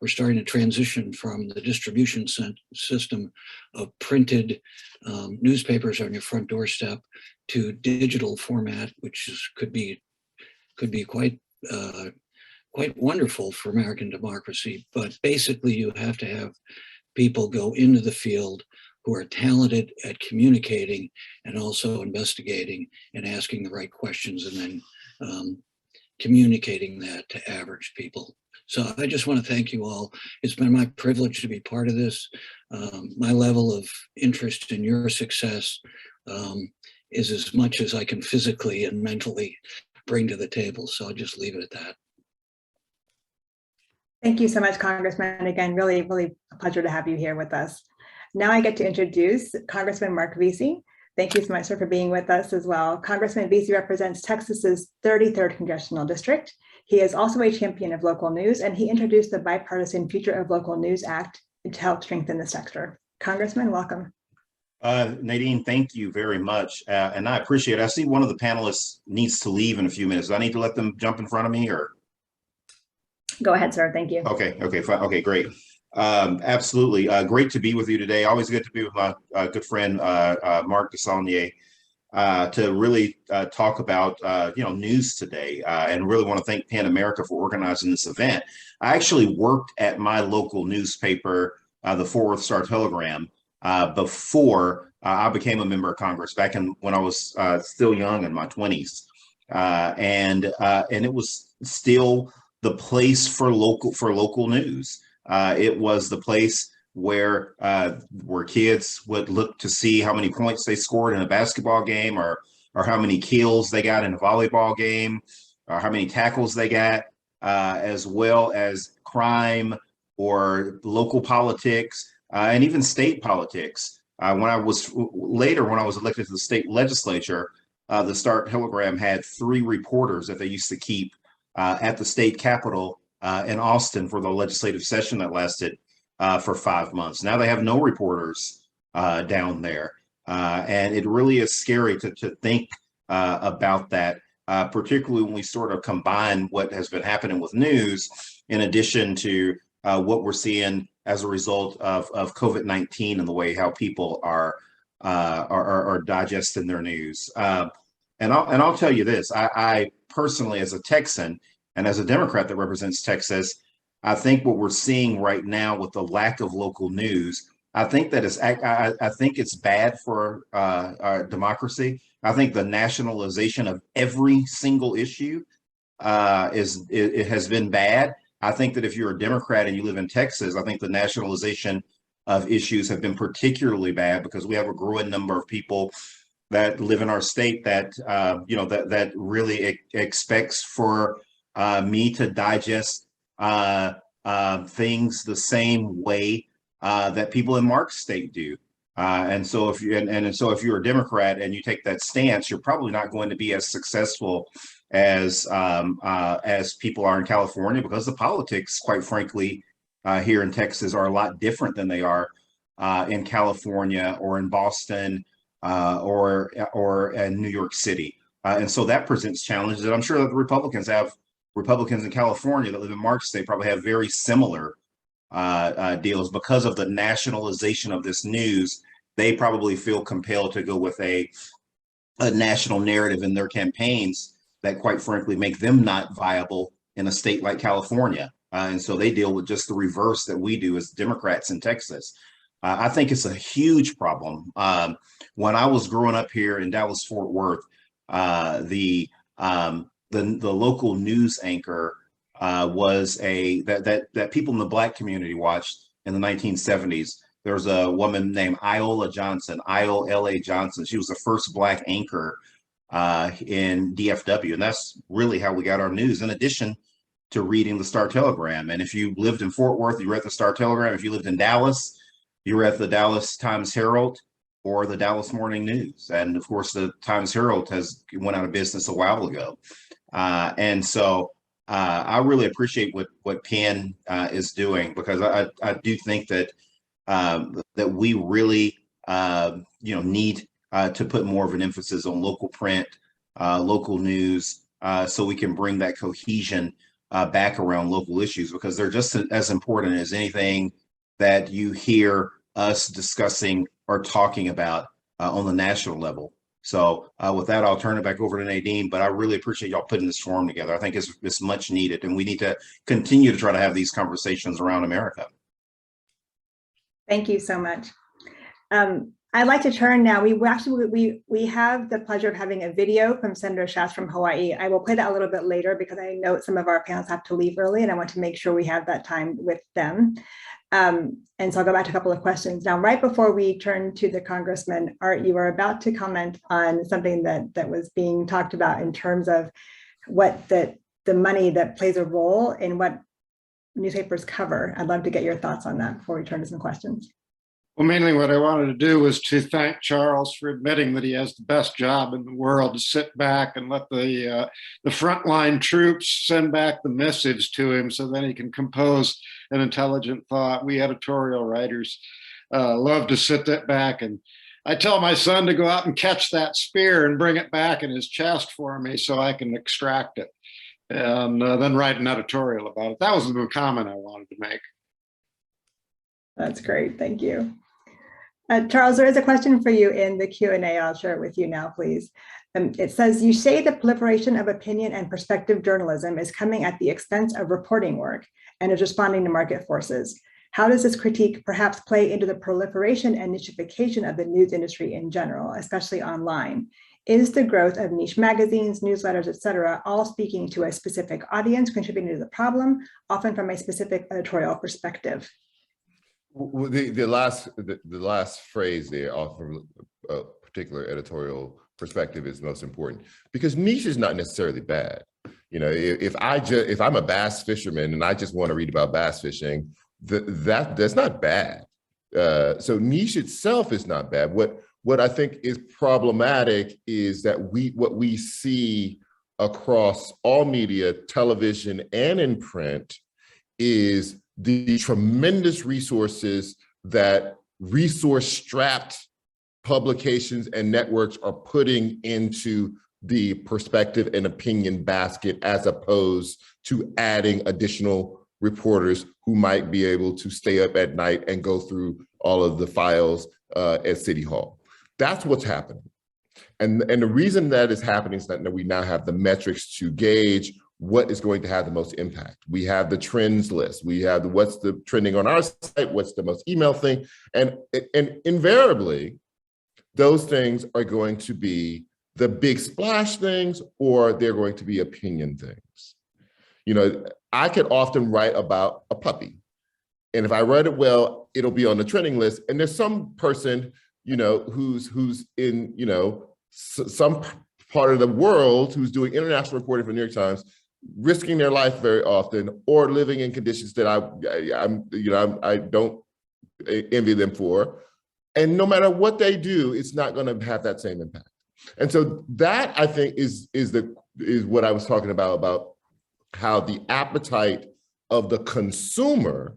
we're starting to transition from the distribution system of printed newspapers on your front doorstep to digital format, which could be quite wonderful for American democracy. But basically, you have to have people go into the field who are talented at communicating and also investigating and asking the right questions, and then communicating that to average people. So I just want to thank you all. It's been my privilege to be part of this. My level of interest in your success is as much as I can physically and mentally bring to the table. So I'll just leave it at that. Thank you so much, Congressman. Again, really, really a pleasure to have you here with us. Now I get to introduce Congressman Mark Vesey. Thank you so much, sir, for being with us as well. Congressman Vesey represents Texas's 33rd Congressional District. He is also a champion of local news, and he introduced the bipartisan Future of Local News Act to help strengthen the sector. Congressman, welcome. Nadine, thank you very much. And I appreciate it. I see one of the panelists needs to leave in a few minutes. Do I need to let them jump in front of me, or? Go ahead, sir. Thank you. Okay, fine. Okay, great. Absolutely. Great to be with you today. Always good to be with my good friend, Mark DeSaulnier. to really talk about news today, and really want to thank PEN America for organizing this event. I actually worked at my local newspaper, the Fort Worth Star-Telegram, before I became a member of Congress back when I was still young in my 20s, and it was still the place for local news. It was the place where kids would look to see how many points they scored in a basketball game, or how many kills they got in a volleyball game, or how many tackles they got, as well as crime or local politics, and even state politics. When I was elected to the state legislature, the Star-Telegram had 3 reporters that they used to keep at the state capitol in Austin for the legislative session that lasted for 5 months. Now they have no reporters down there. And it really is scary to think about that, particularly when we sort of combine what has been happening with news in addition to what we're seeing as a result of COVID-19 and the way how people are digesting their news. And I'll tell you this, I personally, as a Texan and as a Democrat that represents Texas, I think what we're seeing right now with the lack of local news, I think it's bad for our democracy. I think the nationalization of every single issue it has been bad. I think that if you're a Democrat and you live in Texas, I think the nationalization of issues have been particularly bad because we have a growing number of people that live in our state that that really expects for me to digest things the same way that people in Mark's state do. And so if you're a Democrat and you take that stance, you're probably not going to be as successful as people are in California, because the politics, quite frankly, here in Texas are a lot different than they are in California or in Boston or in New York City. And so that presents challenges. And I'm sure that the Republicans in California that live in Mark's state probably have very similar deals because of the nationalization of this news. They probably feel compelled to go with a national narrative in their campaigns that, quite frankly, make them not viable in a state like California. And so they deal with just the reverse that we do as Democrats in Texas. I think it's a huge problem. When I was growing up here in Dallas-Fort Worth, the local news anchor was that people in the Black community watched in the 1970s. There was a woman named Iola Johnson, Iola Johnson. She was the first Black anchor in DFW, and that's really how we got our news, in addition to reading the Star-Telegram. And if you lived in Fort Worth, you read the Star-Telegram. If you lived in Dallas, you read the Dallas Times-Herald or the Dallas Morning News. And of course, the Times-Herald went out of business a while ago. And so I really appreciate what PEN is doing, because I do think that we really need to put more of an emphasis on local print, local news, so we can bring that cohesion back around local issues, because they're just as important as anything that you hear us discussing or talking about on the national level. So with that, I'll turn it back over to Nadine, but I really appreciate y'all putting this forum together. I think it's much needed, and we need to continue to try to have these conversations around America. Thank you so much. I'd like to turn now. We have the pleasure of having a video from Senator Shast from Hawaii. I will play that a little bit later because I know some of our panelists have to leave early, and I want to make sure we have that time with them. And so I'll go back to a couple of questions. Now, right before we turn to the Congressman, Art, you were about to comment on something that was being talked about in terms of what the money that plays a role in what newspapers cover. I'd love to get your thoughts on that before we turn to some questions. Well, mainly what I wanted to do was to thank Charles for admitting that he has the best job in the world, to sit back and let the frontline troops send back the missives to him so then he can compose an intelligent thought. We editorial writers love to sit that back, and I tell my son to go out and catch that spear and bring it back in his chest for me so I can extract it, and then write an editorial about it. That was the comment I wanted to make. That's great, thank you. Charles, there is a question for you in the Q&A. I'll share it with you now, please. It says, you say the proliferation of opinion and perspective journalism is coming at the expense of reporting work and is responding to market forces. How does this critique perhaps play into the proliferation and nichification of the news industry in general, especially online? Is the growth of niche magazines, newsletters, et cetera, all speaking to a specific audience, contributing to the problem, often from a specific editorial perspective? Well, the last phrase there, off from a particular editorial perspective, is most important, because niche is not necessarily bad. You know, if I'm a bass fisherman and I just want to read about bass fishing, that's not bad. So niche itself is not bad. What I think is problematic is that what we see across all media, television and in print, is the tremendous resources that resource-strapped publications and networks are putting into the perspective and opinion basket, as opposed to adding additional reporters who might be able to stay up at night and go through all of the files at City Hall. That's what's happening. And the reason that is happening is that we now have the metrics to gauge what is going to have the most impact. We have the trends list. We have what's the trending on our site, what's the most email thing. And invariably, those things are going to be the big splash things, or they're going to be opinion things. You know, I could often write about a puppy. And if I write it well, it'll be on the trending list. And there's some person, you know, who's in, you know, some part of the world who's doing international reporting for New York Times, risking their life very often, or living in conditions that I don't envy them for. And no matter what they do, it's not going to have that same impact. And so that, I think, is what I was talking about how the appetite of the consumer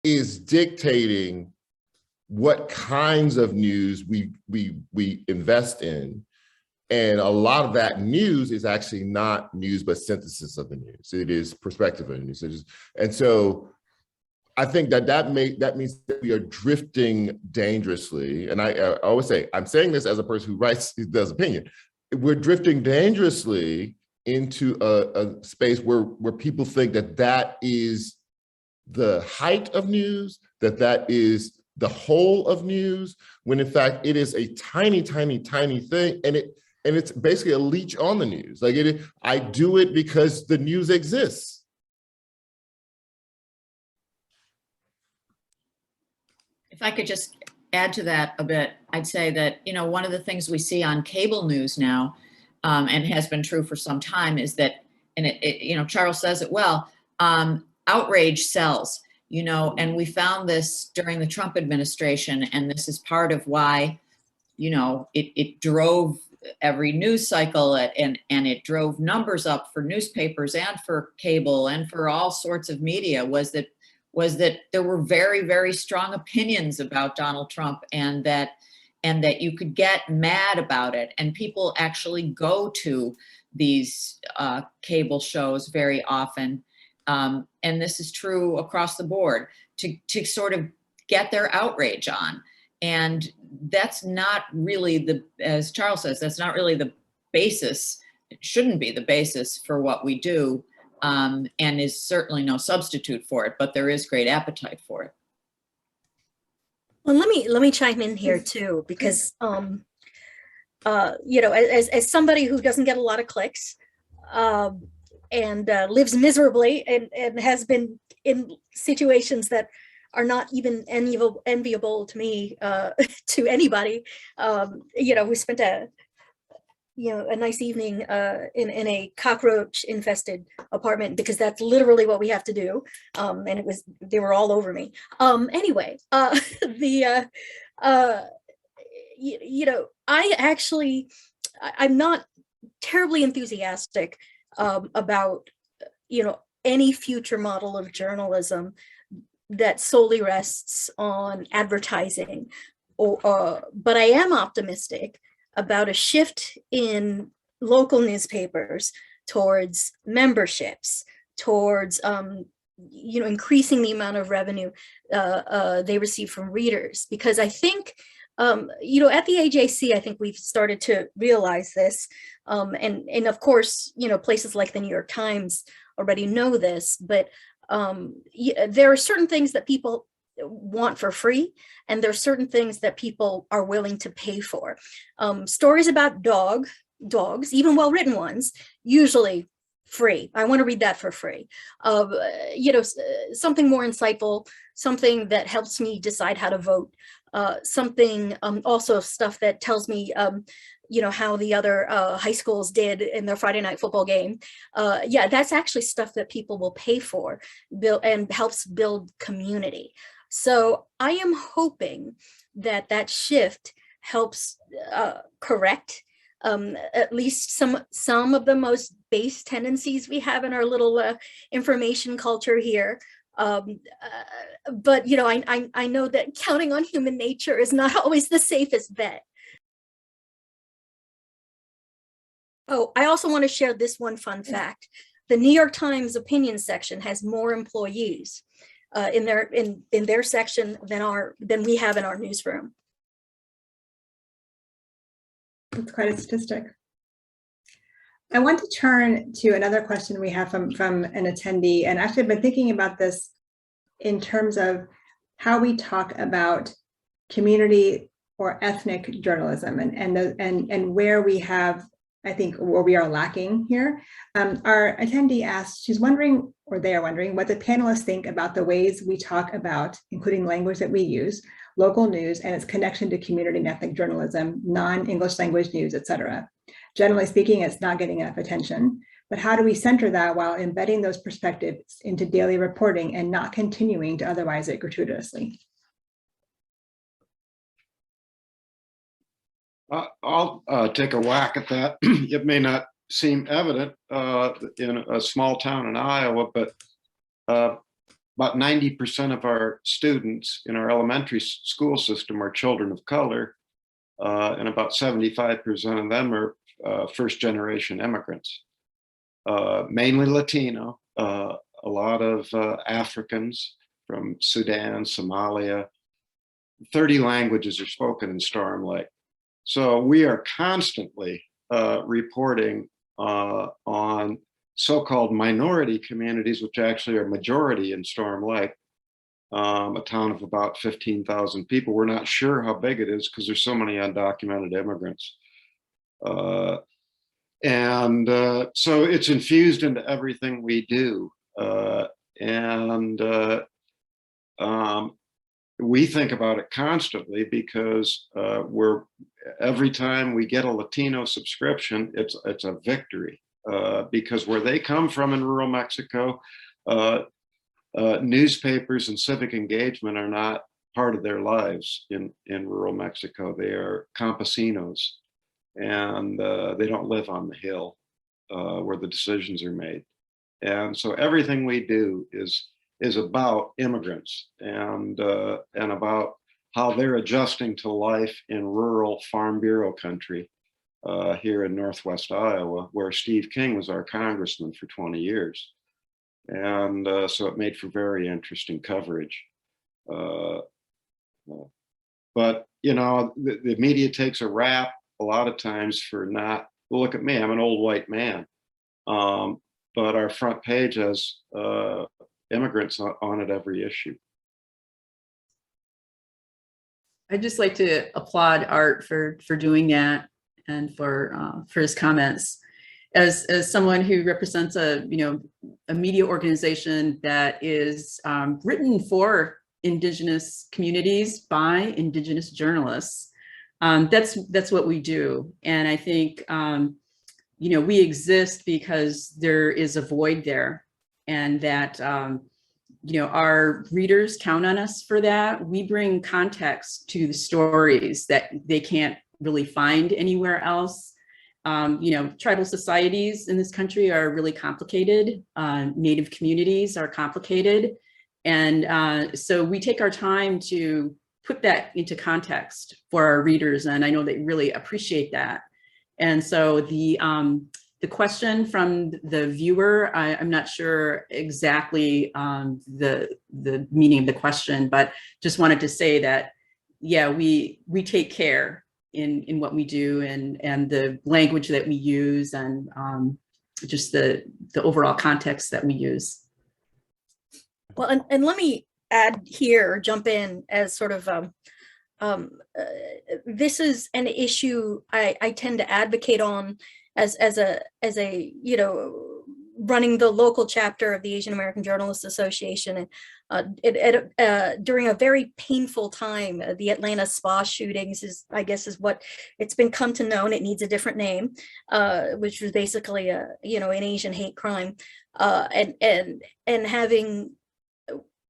is dictating what kinds of news we invest in. And a lot of that news is actually not news, but synthesis of the news. It is perspective of the news. And so I think that means that we are drifting dangerously. And I always say, I'm saying this as a person who does opinion. We're drifting dangerously into a space where people think that is the height of news, that is the whole of news, when in fact it is a tiny, tiny, tiny thing. And it's basically a leech on the news. Like I do it because the news exists. If I could just add to that a bit, I'd say that, you know, one of the things we see on cable news now, and has been true for some time, is that, and you know, Charles says it well, outrage sells, you know, and we found this during the Trump administration, and this is part of why, you know, it drove every news cycle, and it drove numbers up for newspapers and for cable and for all sorts of media, was that there were very, very strong opinions about Donald Trump, and that you could get mad about it. And people actually go to these cable shows very often. And this is true across the board, to sort of get their outrage on. And that's not really as Charles says, that's not really the basis. It shouldn't be the basis for what we do, and is certainly no substitute for it, but there is great appetite for it. Well, let me chime in here too, because you know, as somebody who doesn't get a lot of clicks, and lives miserably and has been in situations that are not even enviable to me, to anybody, you know, who spent a nice evening in a cockroach infested apartment, because that's literally what we have to do. And they were all over me. Anyway, you know, I'm not terribly enthusiastic about, you know, any future model of journalism that solely rests on advertising, but I am optimistic about a shift in local newspapers towards memberships, towards increasing the amount of revenue they receive from readers. Because I think, at the AJC, I think we've started to realize this. And of course, places like the New York Times already know this, but there are certain things that people want for free, and there are certain things that people are willing to pay for. Stories about dogs, even well-written ones, usually free. I want to read that for free. Something more insightful, something that helps me decide how to vote, something also stuff that tells me how the other high schools did in their Friday night football game. That's actually stuff that people will pay for, and helps build community. So I am hoping that shift helps correct at least some of the most base tendencies we have in our little information culture here. But I know that counting on human nature is not always the safest bet. Oh, I also want to share this one fun fact. The New York Times opinion section has more employees in their section than we have in our newsroom. That's quite a statistic. I want to turn to another question we have from an attendee, and actually I've been thinking about this in terms of how we talk about community or ethnic journalism, and where we have, I think, where we are lacking here. Our attendee asked, she's wondering, or they are wondering, what the panelists think about the ways we talk about, including language that we use, local news and its connection to community and ethnic journalism, non-English language news, etc. Generally speaking, it's not getting enough attention, but how do we center that while embedding those perspectives into daily reporting and not continuing to otherwise it gratuitously? I'll take a whack at that. It may not seem evident in a small town in Iowa, but about 90% of our students in our elementary school system are children of color, and about 75% of them are first-generation immigrants, mainly Latino, a lot of Africans from Sudan, Somalia. 30 languages are spoken in Storm Lake. So we are constantly reporting on so-called minority communities, which actually are majority in Storm Lake, a town of about 15,000 people. We're not sure how big it is because there's so many undocumented immigrants. So it's infused into everything we do. We think about it constantly because every time we get a Latino subscription, it's a victory, because where they come from in rural Mexico, newspapers and civic engagement are not part of their lives in rural Mexico. They are campesinos, and they don't live on the hill where the decisions are made. And so everything we do is about immigrants and about how they're adjusting to life in rural Farm Bureau country here in Northwest Iowa, where Steve King was our congressman for 20 years. And so it made for very interesting coverage. But, the media takes a rap a lot of times for not, well, look at me, I'm an old white man. But our front page has immigrants on it every issue. I'd just like to applaud Art for doing that and for his comments. As someone who represents a media organization that is written for Indigenous communities by Indigenous journalists, that's what we do. And I think we exist because there is a void there, and that our readers count on us for that. We bring context to the stories that they can't really find anywhere else. Tribal societies in this country are really complicated. Native communities are complicated. And so we take our time to put that into context for our readers. And I know they really appreciate that. And so the the question from the viewer, I'm not sure exactly the meaning of the question, but just wanted to say that, yeah, we take care in what we do and the language that we use and just the overall context that we use. Well, and let me add here, or jump in as sort of, this is an issue I tend to advocate on as a, you know, running the local chapter of the Asian American Journalists Association. And during a very painful time, the Atlanta spa shootings I guess is what it's been come to known. It needs a different name, which was basically you know, an Asian hate crime, and having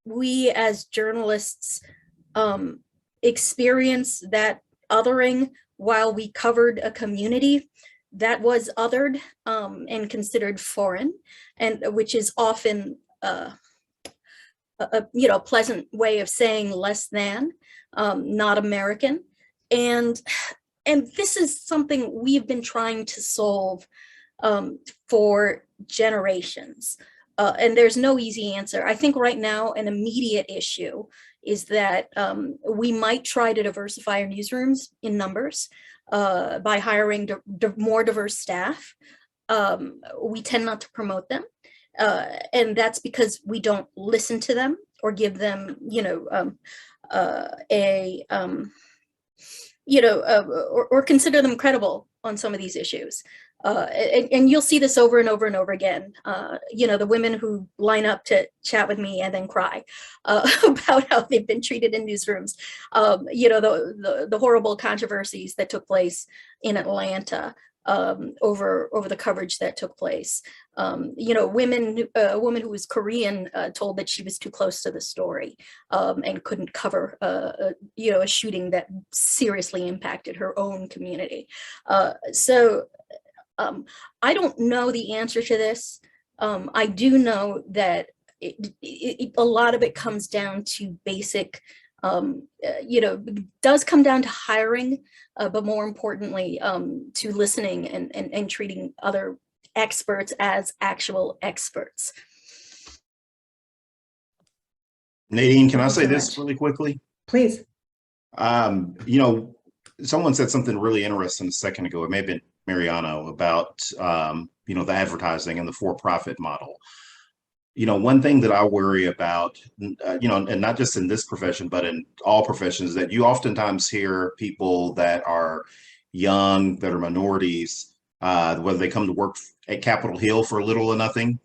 we as journalists experience that othering while we covered a community that was othered and considered foreign, and which is often a you know, pleasant way of saying less than, not American. And this is something we've been trying to solve for generations. And there's no easy answer. I think right now an immediate issue is that we might try to diversify our newsrooms in numbers by hiring more diverse staff. We tend not to promote them. And that's because we don't listen to them or give them, you know, or consider them credible on some of these issues. And you'll see this over and over and over again. You know, the women who line up to chat with me and then cry about how they've been treated in newsrooms. You know, the horrible controversies that took place in Atlanta over the coverage that took place. You know, a woman who was Korean told that she was too close to the story and couldn't cover, you know, a shooting that seriously impacted her own community. So I don't know the answer to this. I do know that a lot of it comes down to basic, you know, does come down to hiring, but more importantly, to listening and treating other experts as actual experts. Nadine, can I say this really quickly? Please. You know, someone said something really interesting a second ago. It may have been Mariano about, you know, the advertising and the for-profit model. You know, one thing that I worry about, you know, and not just in this profession, but in all professions, that you oftentimes hear people that are young, that are minorities, whether they come to work at Capitol Hill for little or nothing,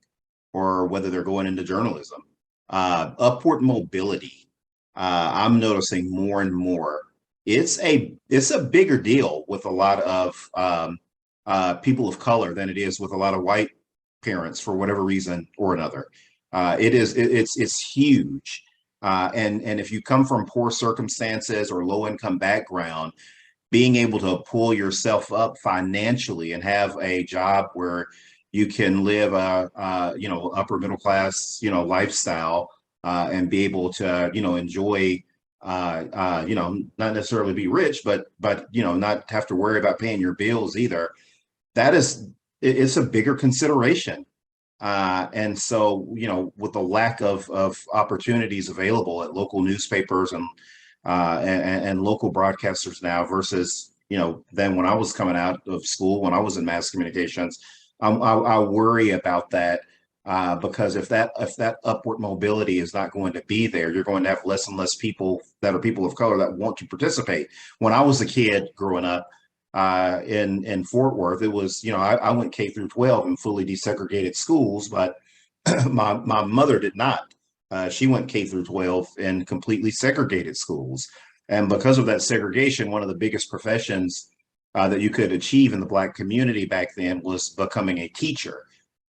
or whether they're going into journalism. Upward mobility, I'm noticing more and more. It's a bigger deal with a lot of people of color than it is with a lot of white parents for whatever reason or another. It's huge. And if you come from poor circumstances or low income background, being able to pull yourself up financially and have a job where you can live a you know, upper middle class, you know, lifestyle, and be able to, you know, enjoy, you know, not necessarily be rich, but you know, not have to worry about paying your bills either. It's a bigger consideration. And so, you know, with the lack of opportunities available at local newspapers and local broadcasters now versus, you know, then when I was coming out of school, when I was in mass communications, I worry about that because if that upward mobility is not going to be there, you're going to have less and less people that are people of color that want to participate. When I was a kid growing up, in Fort Worth, it was, you know, I went K through 12 in fully desegregated schools, but my mother did not. She went K through 12 in completely segregated schools. And because of that segregation, one of the biggest professions that you could achieve in the Black community back then was becoming a teacher.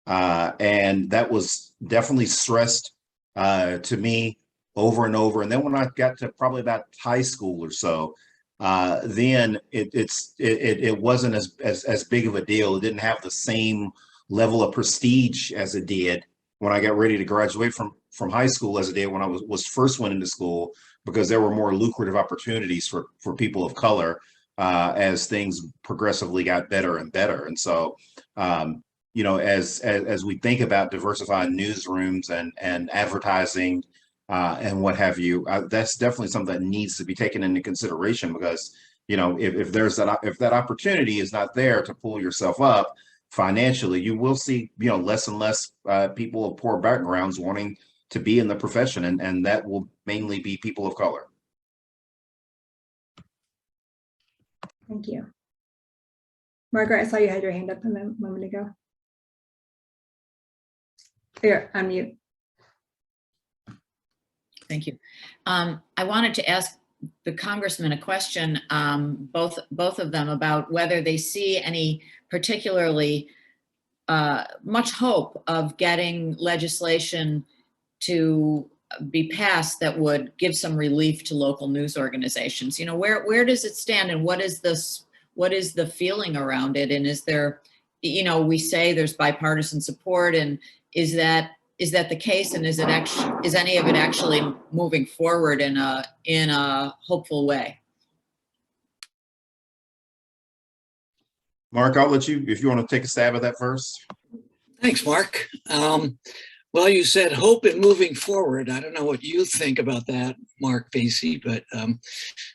And that was definitely stressed to me over and over. And then when I got to probably about high school or so, then it wasn't as big of a deal. It didn't have the same level of prestige as it did when I got ready to graduate from high school as it did when I was first went into school, because there were more lucrative opportunities for people of color as things progressively got better and better. And so you know, as we think about diversifying newsrooms and advertising and what have you, that's definitely something that needs to be taken into consideration, because, you know, if that opportunity is not there to pull yourself up financially, you will see, you know, less and less people of poor backgrounds wanting to be in the profession, and that will mainly be people of color. Thank you. Margaret, I saw you had your hand up a moment ago. Here, unmute. Thank you. I wanted to ask the Congressman a question, both of them, about whether they see any particularly much hope of getting legislation to be passed that would give some relief to local news organizations. You know, where does it stand, and what is the feeling around it? And is there, you know, we say there's bipartisan support, and is that the case, and is any of it actually moving forward in a hopeful way? Mark, I'll let you, if you want to take a stab at that first. Thanks, Mark. Well, you said hope and moving forward. I don't know what you think about that, Mark Vesey, but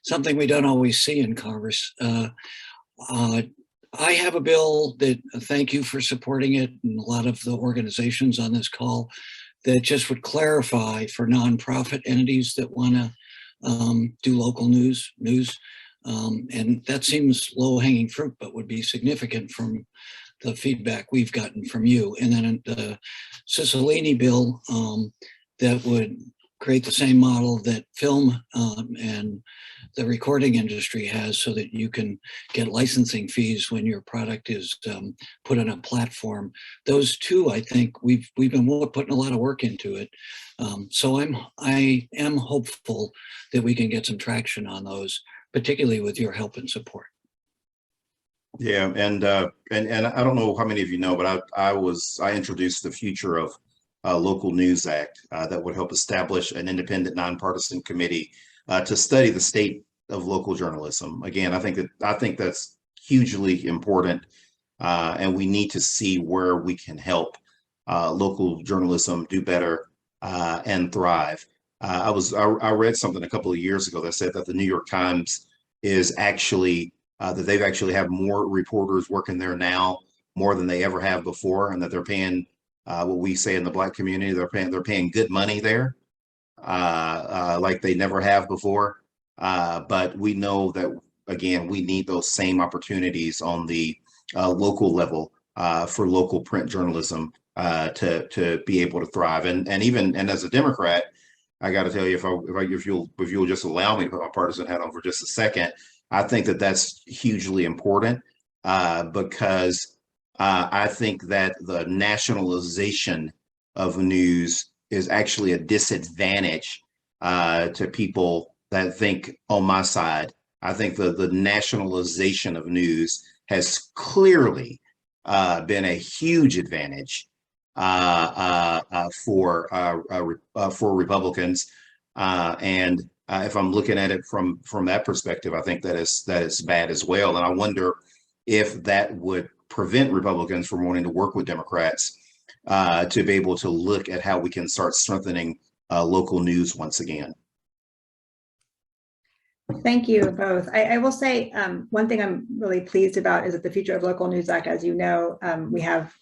something we don't always see in Congress. I have a bill that, thank you for supporting it, and a lot of the organizations on this call, that just would clarify for nonprofit entities that want to do local news. And that seems low-hanging fruit, but would be significant from the feedback we've gotten from you. And then the Cicilline bill that would create the same model that film and the recording industry has, so that you can get licensing fees when your product is put on a platform. Those two, I think we've been putting a lot of work into it. So I am hopeful that we can get some traction on those, particularly with your help and support. Yeah, and I don't know how many of you know, but I introduced the Future of Local News Act that would help establish an independent, nonpartisan committee to study the state of local journalism. Again, I think that's hugely important, and we need to see where we can help local journalism do better and thrive. I read something a couple of years ago that said that the New York Times is actually that they've actually have more reporters working there now, more than they ever have before, and that they're paying what we say in the Black community, they're paying good money there, like they never have before. But we know that, again, we need those same opportunities on the local level for local print journalism to be able to thrive. And as a Democrat, I got to tell you, if you'll just allow me to put my partisan hat on for just a second, I think that that's hugely important because I think that the nationalization of news is actually a disadvantage to people that think on my side. I think the nationalization of news has clearly been a huge advantage for Republicans, and if I'm looking at it from that perspective, I think that is bad as well. And I wonder if that would prevent Republicans from wanting to work with Democrats to be able to look at how we can start strengthening local news once again. Thank you both. I will say one thing I'm really pleased about is that the Future of Local News Act, as you know, we have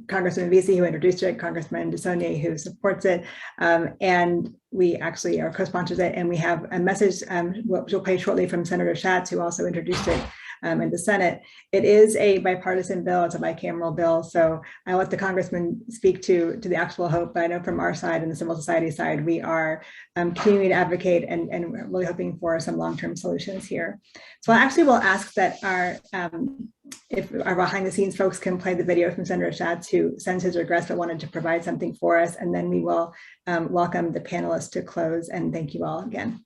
Congressman Vesey who introduced it, Congressman DeSaulnier who supports it, and we actually are co-sponsors it, and we have a message which we'll play shortly from Senator Schatz, who also introduced it in the Senate. It is a bipartisan bill, it's a bicameral bill, so I'll let the Congressman speak to the actual hope, but I know from our side and the civil society side, we are continuing to advocate and really hoping for some long-term solutions here. So I actually will ask that if our behind the scenes folks can play the video from Senator Schatz, who sends his regrets but wanted to provide something for us, and then we will welcome the panelists to close, and thank you all again.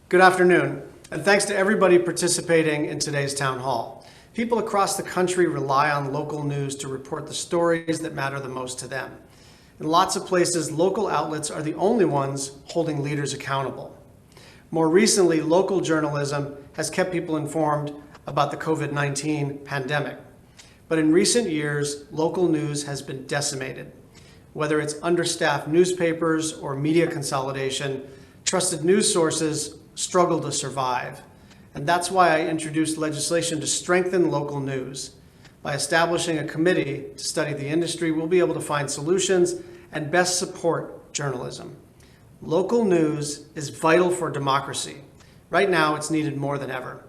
Good afternoon, and thanks to everybody participating in today's town hall. People across the country rely on local news to report the stories that matter the most to them. In lots of places, local outlets are the only ones holding leaders accountable. More recently, local journalism has kept people informed about the COVID-19 pandemic. But in recent years, local news has been decimated. Whether it's understaffed newspapers or media consolidation, trusted news sources struggle to survive. And that's why I introduced legislation to strengthen local news. By establishing a committee to study the industry, we'll be able to find solutions and best support journalism. Local news is vital for democracy. Right now, it's needed more than ever.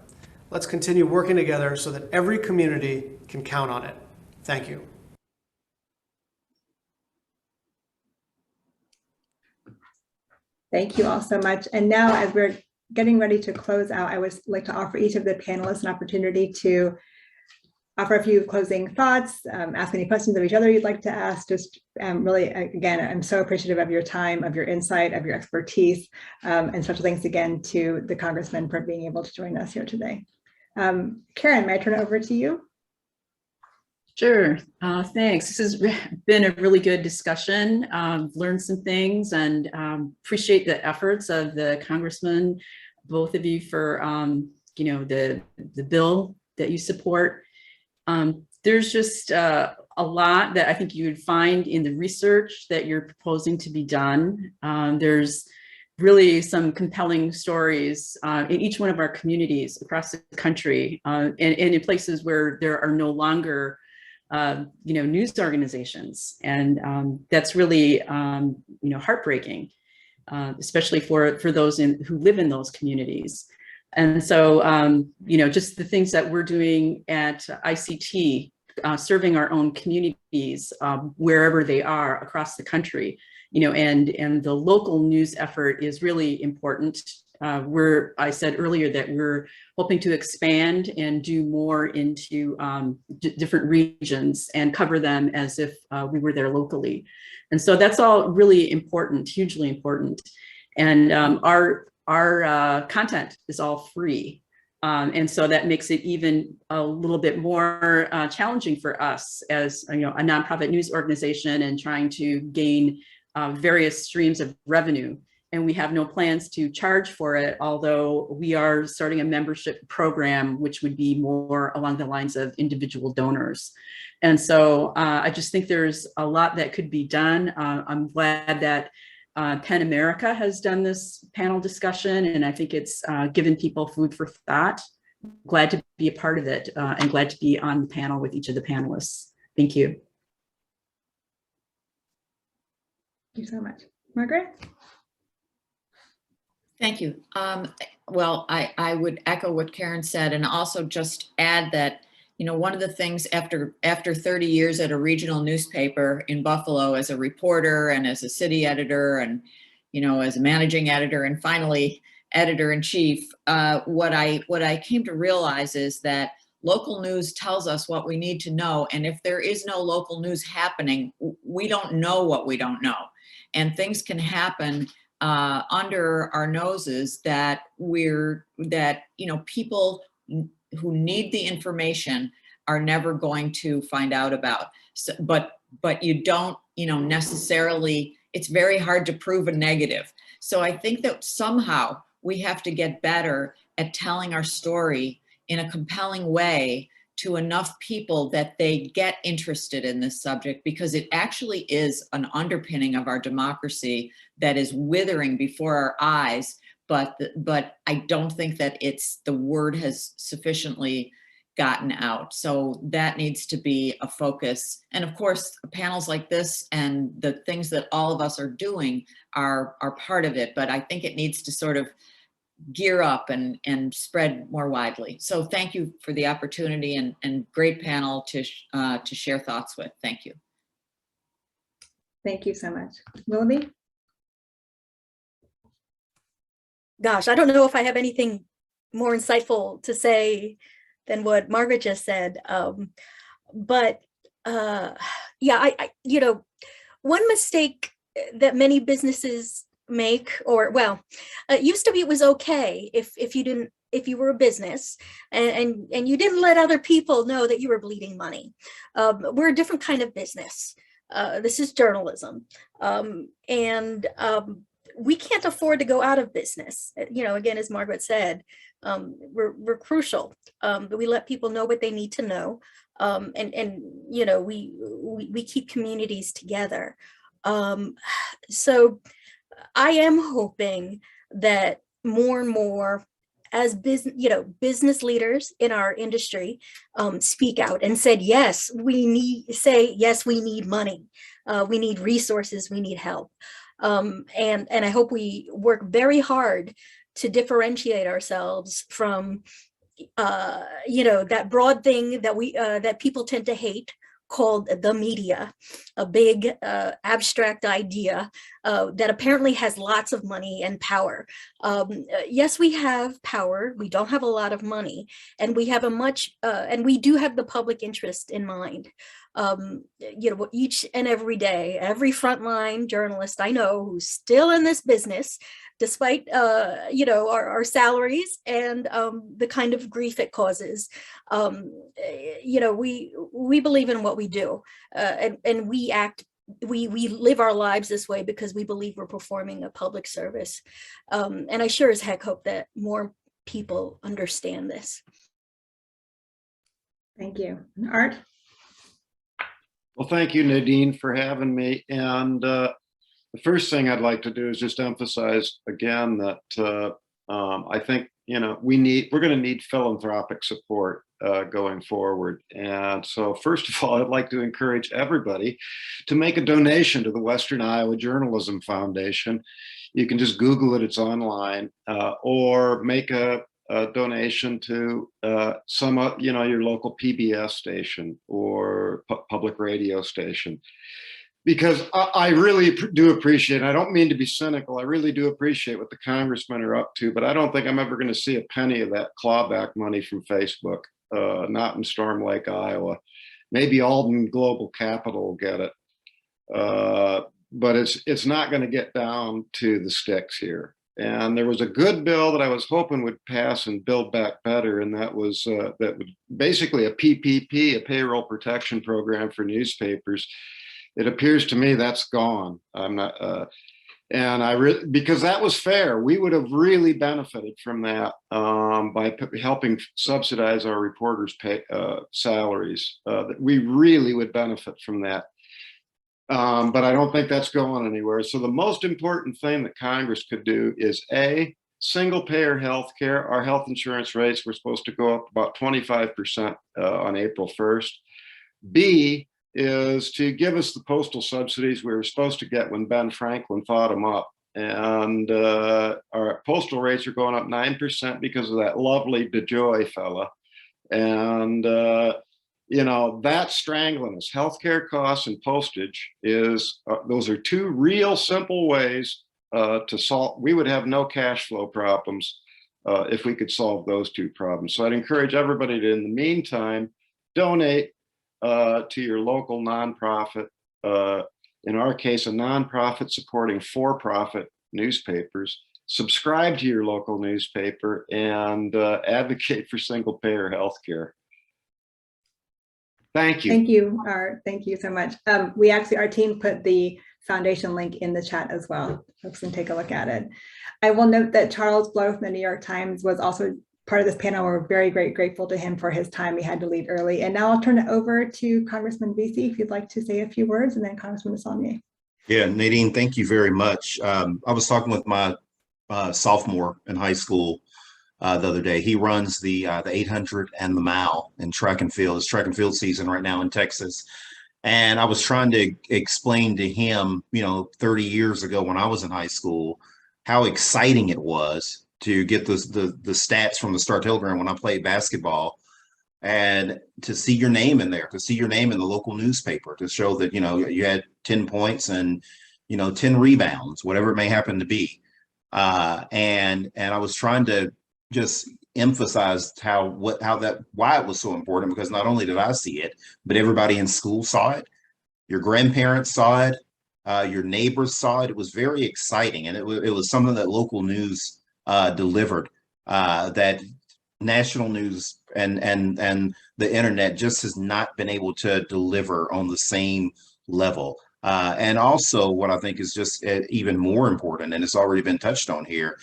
Let's continue working together so that every community can count on it. Thank you. Thank you all so much. And now, as we're getting ready to close out, I would like to offer each of the panelists an opportunity to offer a few closing thoughts, ask any questions of each other you'd like to ask. Just really, again, I'm so appreciative of your time, of your insight, of your expertise, and special thanks again to the Congressman for being able to join us here today. Karen, may I turn it over to you? Sure, thanks. This has been a really good discussion. Learned some things and appreciate the efforts of the Congressman, both of you for the bill that you support. There's just a lot that I think you would find in the research that you're proposing to be done. There's really some compelling stories in each one of our communities across the country and in places where there are no longer news organizations. And that's really heartbreaking, especially for those who live in those communities. And so, just the things that we're doing at ICT, serving our own communities wherever they are across the country, and the local news effort is really important. I said earlier that we're hoping to expand and do more into different regions and cover them as if we were there locally. And so that's all really important, hugely important. And our content is all free. And so that makes it even a little bit more challenging for us as a nonprofit news organization and trying to gain various streams of revenue. And we have no plans to charge for it, although we are starting a membership program, which would be more along the lines of individual donors. And so I just think there's a lot that could be done. I'm glad that PEN America has done this panel discussion, and I think it's given people food for thought. Glad to be a part of it and glad to be on the panel with each of the panelists. Thank you. Thank you so much. Margaret? Thank you. Well, I would echo what Karen said and also just add that, one of the things after 30 years at a regional newspaper in Buffalo as a reporter and as a city editor and, as a managing editor and finally editor-in-chief, what I came to realize is that local news tells us what we need to know. And if there is no local news happening, we don't know what we don't know. And things can happen under our noses that people who need the information are never going to find out about. So, but you don't, necessarily, it's very hard to prove a negative. So I think that somehow we have to get better at telling our story in a compelling way to enough people that they get interested in this subject, because it actually is an underpinning of our democracy that is withering before our eyes. But I don't think that the word has sufficiently gotten out. So that needs to be a focus. And of course, panels like this and the things that all of us are doing are part of it. But I think it needs to sort of gear up and spread more widely. So thank you for the opportunity and great panel to share thoughts with. Thank you. Thank you so much. Willoughby? Gosh, I don't know if I have anything more insightful to say than what Margaret just said. One mistake that many businesses make, it used to be it was okay if you were a business and you didn't let other people know that you were bleeding money. We're a different kind of business. This is journalism. we can't afford to go out of business. Again, as Margaret said, we're crucial, but we let people know what they need to know. We keep communities together. So I am hoping that more and more as business leaders in our industry speak out and said, yes, we need money. We need resources, we need help. And I hope we work very hard to differentiate ourselves from that broad thing that people tend to hate, called the media, a big abstract idea that apparently has lots of money and power. Yes, we have power. We don't have a lot of money, and we have and we do have the public interest in mind. Each and every day, every frontline journalist I know who's still in this business, despite our salaries and the kind of grief it causes, we believe in what we do, and we live our lives this way because we believe we're performing a public service. And I sure as heck hope that more people understand this. Thank you. Art? Well, thank you, Nadine, for having me. And the first thing I'd like to do is just emphasize again that I think we're going to need philanthropic support going forward. And so, first of all, I'd like to encourage everybody to make a donation to the Western Iowa Journalism Foundation. You can just Google it; it's online, or make a donation to your local PBS station or public radio station. Because I really do appreciate, I don't mean to be cynical, I really do appreciate what the congressmen are up to, but I don't think I'm ever going to see a penny of that clawback money from Facebook, not in Storm Lake, Iowa. Maybe Alden Global Capital will get it, but it's not going to get down to the sticks here. And there was a good bill that I was hoping would pass and Build Back Better, and that was basically a PPP, a payroll protection program for newspapers. It appears to me that's gone. I'm not, because that was fair. We would have really benefited from that by helping subsidize our reporters' salaries. We really would benefit from that. But I don't think that's going anywhere. So the most important thing that Congress could do is A, single payer health care. Our health insurance rates were supposed to go up about 25% on April 1st. B is to give us the postal subsidies we were supposed to get when Ben Franklin thought them up. And our postal rates are going up 9% because of that lovely DeJoy fella. And that's strangling us. Healthcare costs and postage those are two real simple ways to solve. We would have no cash flow problems if we could solve those two problems. So I'd encourage everybody to, in the meantime, donate to your local nonprofit. In our case, a nonprofit supporting for-profit newspapers. Subscribe to your local newspaper and advocate for single-payer healthcare. Thank you. Thank you, Art. Thank you so much. Our team put the foundation link in the chat as well. Folks can take a look at it. I will note that Charles Blow from the New York Times was also part of this panel. We're very grateful to him for his time. He had to leave early. And now I'll turn it over to Congressman Vesey, if you'd like to say a few words, and then Congressman Asomnier. Yeah, Nadine, thank you very much. I was talking with my sophomore in high school the other day. He runs the 800 and the mile in track and field. It's track and field season right now in Texas. And I was trying to explain to him, 30 years ago when I was in high school, how exciting it was to get the stats from the Star Telegram when I played basketball, and to see your name in there, to see your name in the local newspaper, to show that, you had 10 points and, 10 rebounds, whatever it may happen to be. And I was trying to just emphasize why it was so important, because not only did I see it, but everybody in school saw it. Your grandparents saw it. Your neighbors saw it. It was very exciting. And it was something that local news delivered, that national news and the internet just has not been able to deliver on the same level. And also what I think is just even more important, and it's already been touched on here,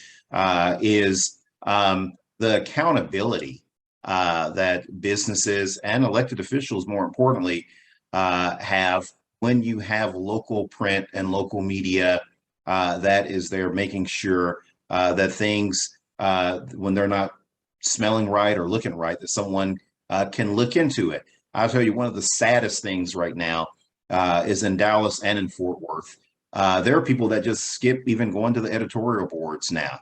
is the accountability that businesses and elected officials, more importantly, have when you have local print and local media that is there making sure that things, when they're not smelling right or looking right, that someone can look into it. I'll tell you, one of the saddest things right now is in Dallas and in Fort Worth. There are people that just skip even going to the editorial boards now.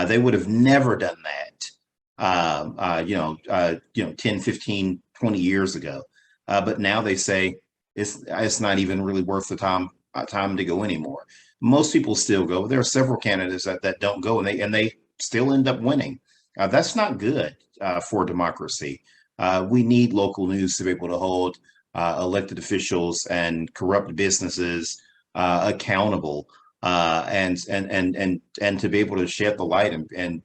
They would have never done that, 10, 15, 20 years ago. But now they say it's not even really worth the time to go anymore. Most people still go. There are several candidates that don't go, and they still end up winning. That's not good for democracy. We need local news to be able to hold elected officials and corrupt businesses accountable, and to be able to shed the light and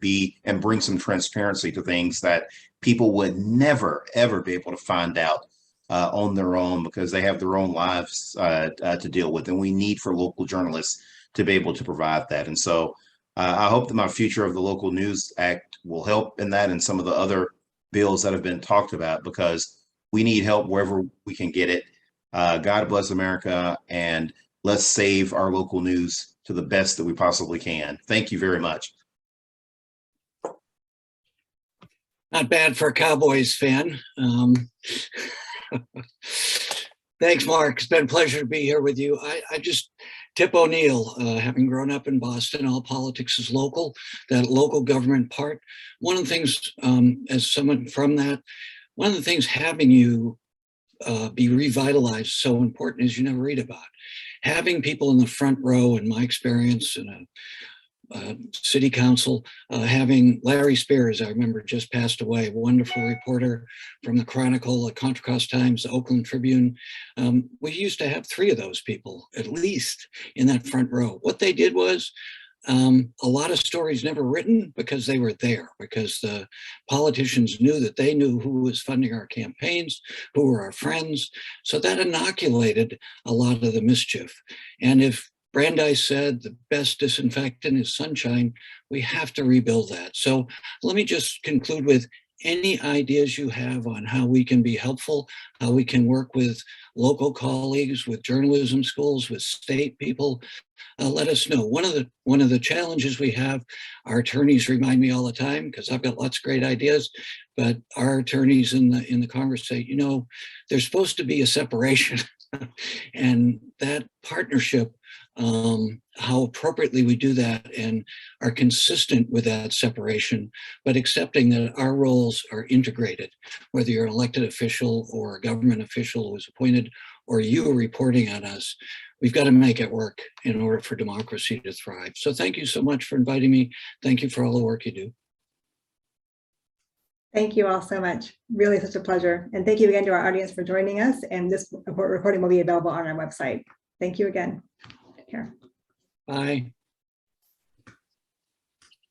bring some transparency to things that people would never ever be able to find out on their own, because they have their own lives to deal with, and we need for local journalists to be able to provide that. And so I hope that my Future of the Local News Act will help in that, and some of the other bills that have been talked about, because we need help wherever we can get it. God bless America, and let's save our local news to the best that we possibly can. Thank you very much. Not bad for a Cowboys fan. Thanks, Mark. It's been a pleasure to be here with you. I just, Tip O'Neill, having grown up in Boston, all politics is local, that local government part. One of the things, as someone from that, one of the things having you be revitalized so important is you never read about. Having people in the front row, in my experience, in a city council, having Larry Spears, I remember, just passed away, a wonderful reporter from the Chronicle, the Contra Costa Times, the Oakland Tribune. We used to have 3 of those people, at least, in that front row. What they did was, a lot of stories never written because they were there, because the politicians knew that they knew who was funding our campaigns, who were our friends. So that inoculated a lot of the mischief. And if Brandeis said the best disinfectant is sunshine, we have to rebuild that. So let me just conclude with any ideas you have on how we can be helpful, how we can work with local colleagues, with journalism schools, with state people. Let us know. One of the challenges we have, our attorneys remind me all the time, because I've got lots of great ideas, but our attorneys in the Congress say, you know, there's supposed to be a separation, and that partnership, how appropriately we do that and are consistent with that separation, but accepting that our roles are integrated, whether you're an elected official or a government official who is appointed, or you are reporting on us. We've got to make it work in order for democracy to thrive. So thank you so much for inviting me. Thank you for all the work you do. Thank you all so much. Really such a pleasure. And thank you again to our audience for joining us. And this recording will be available on our website. Thank you again. Take care. Bye.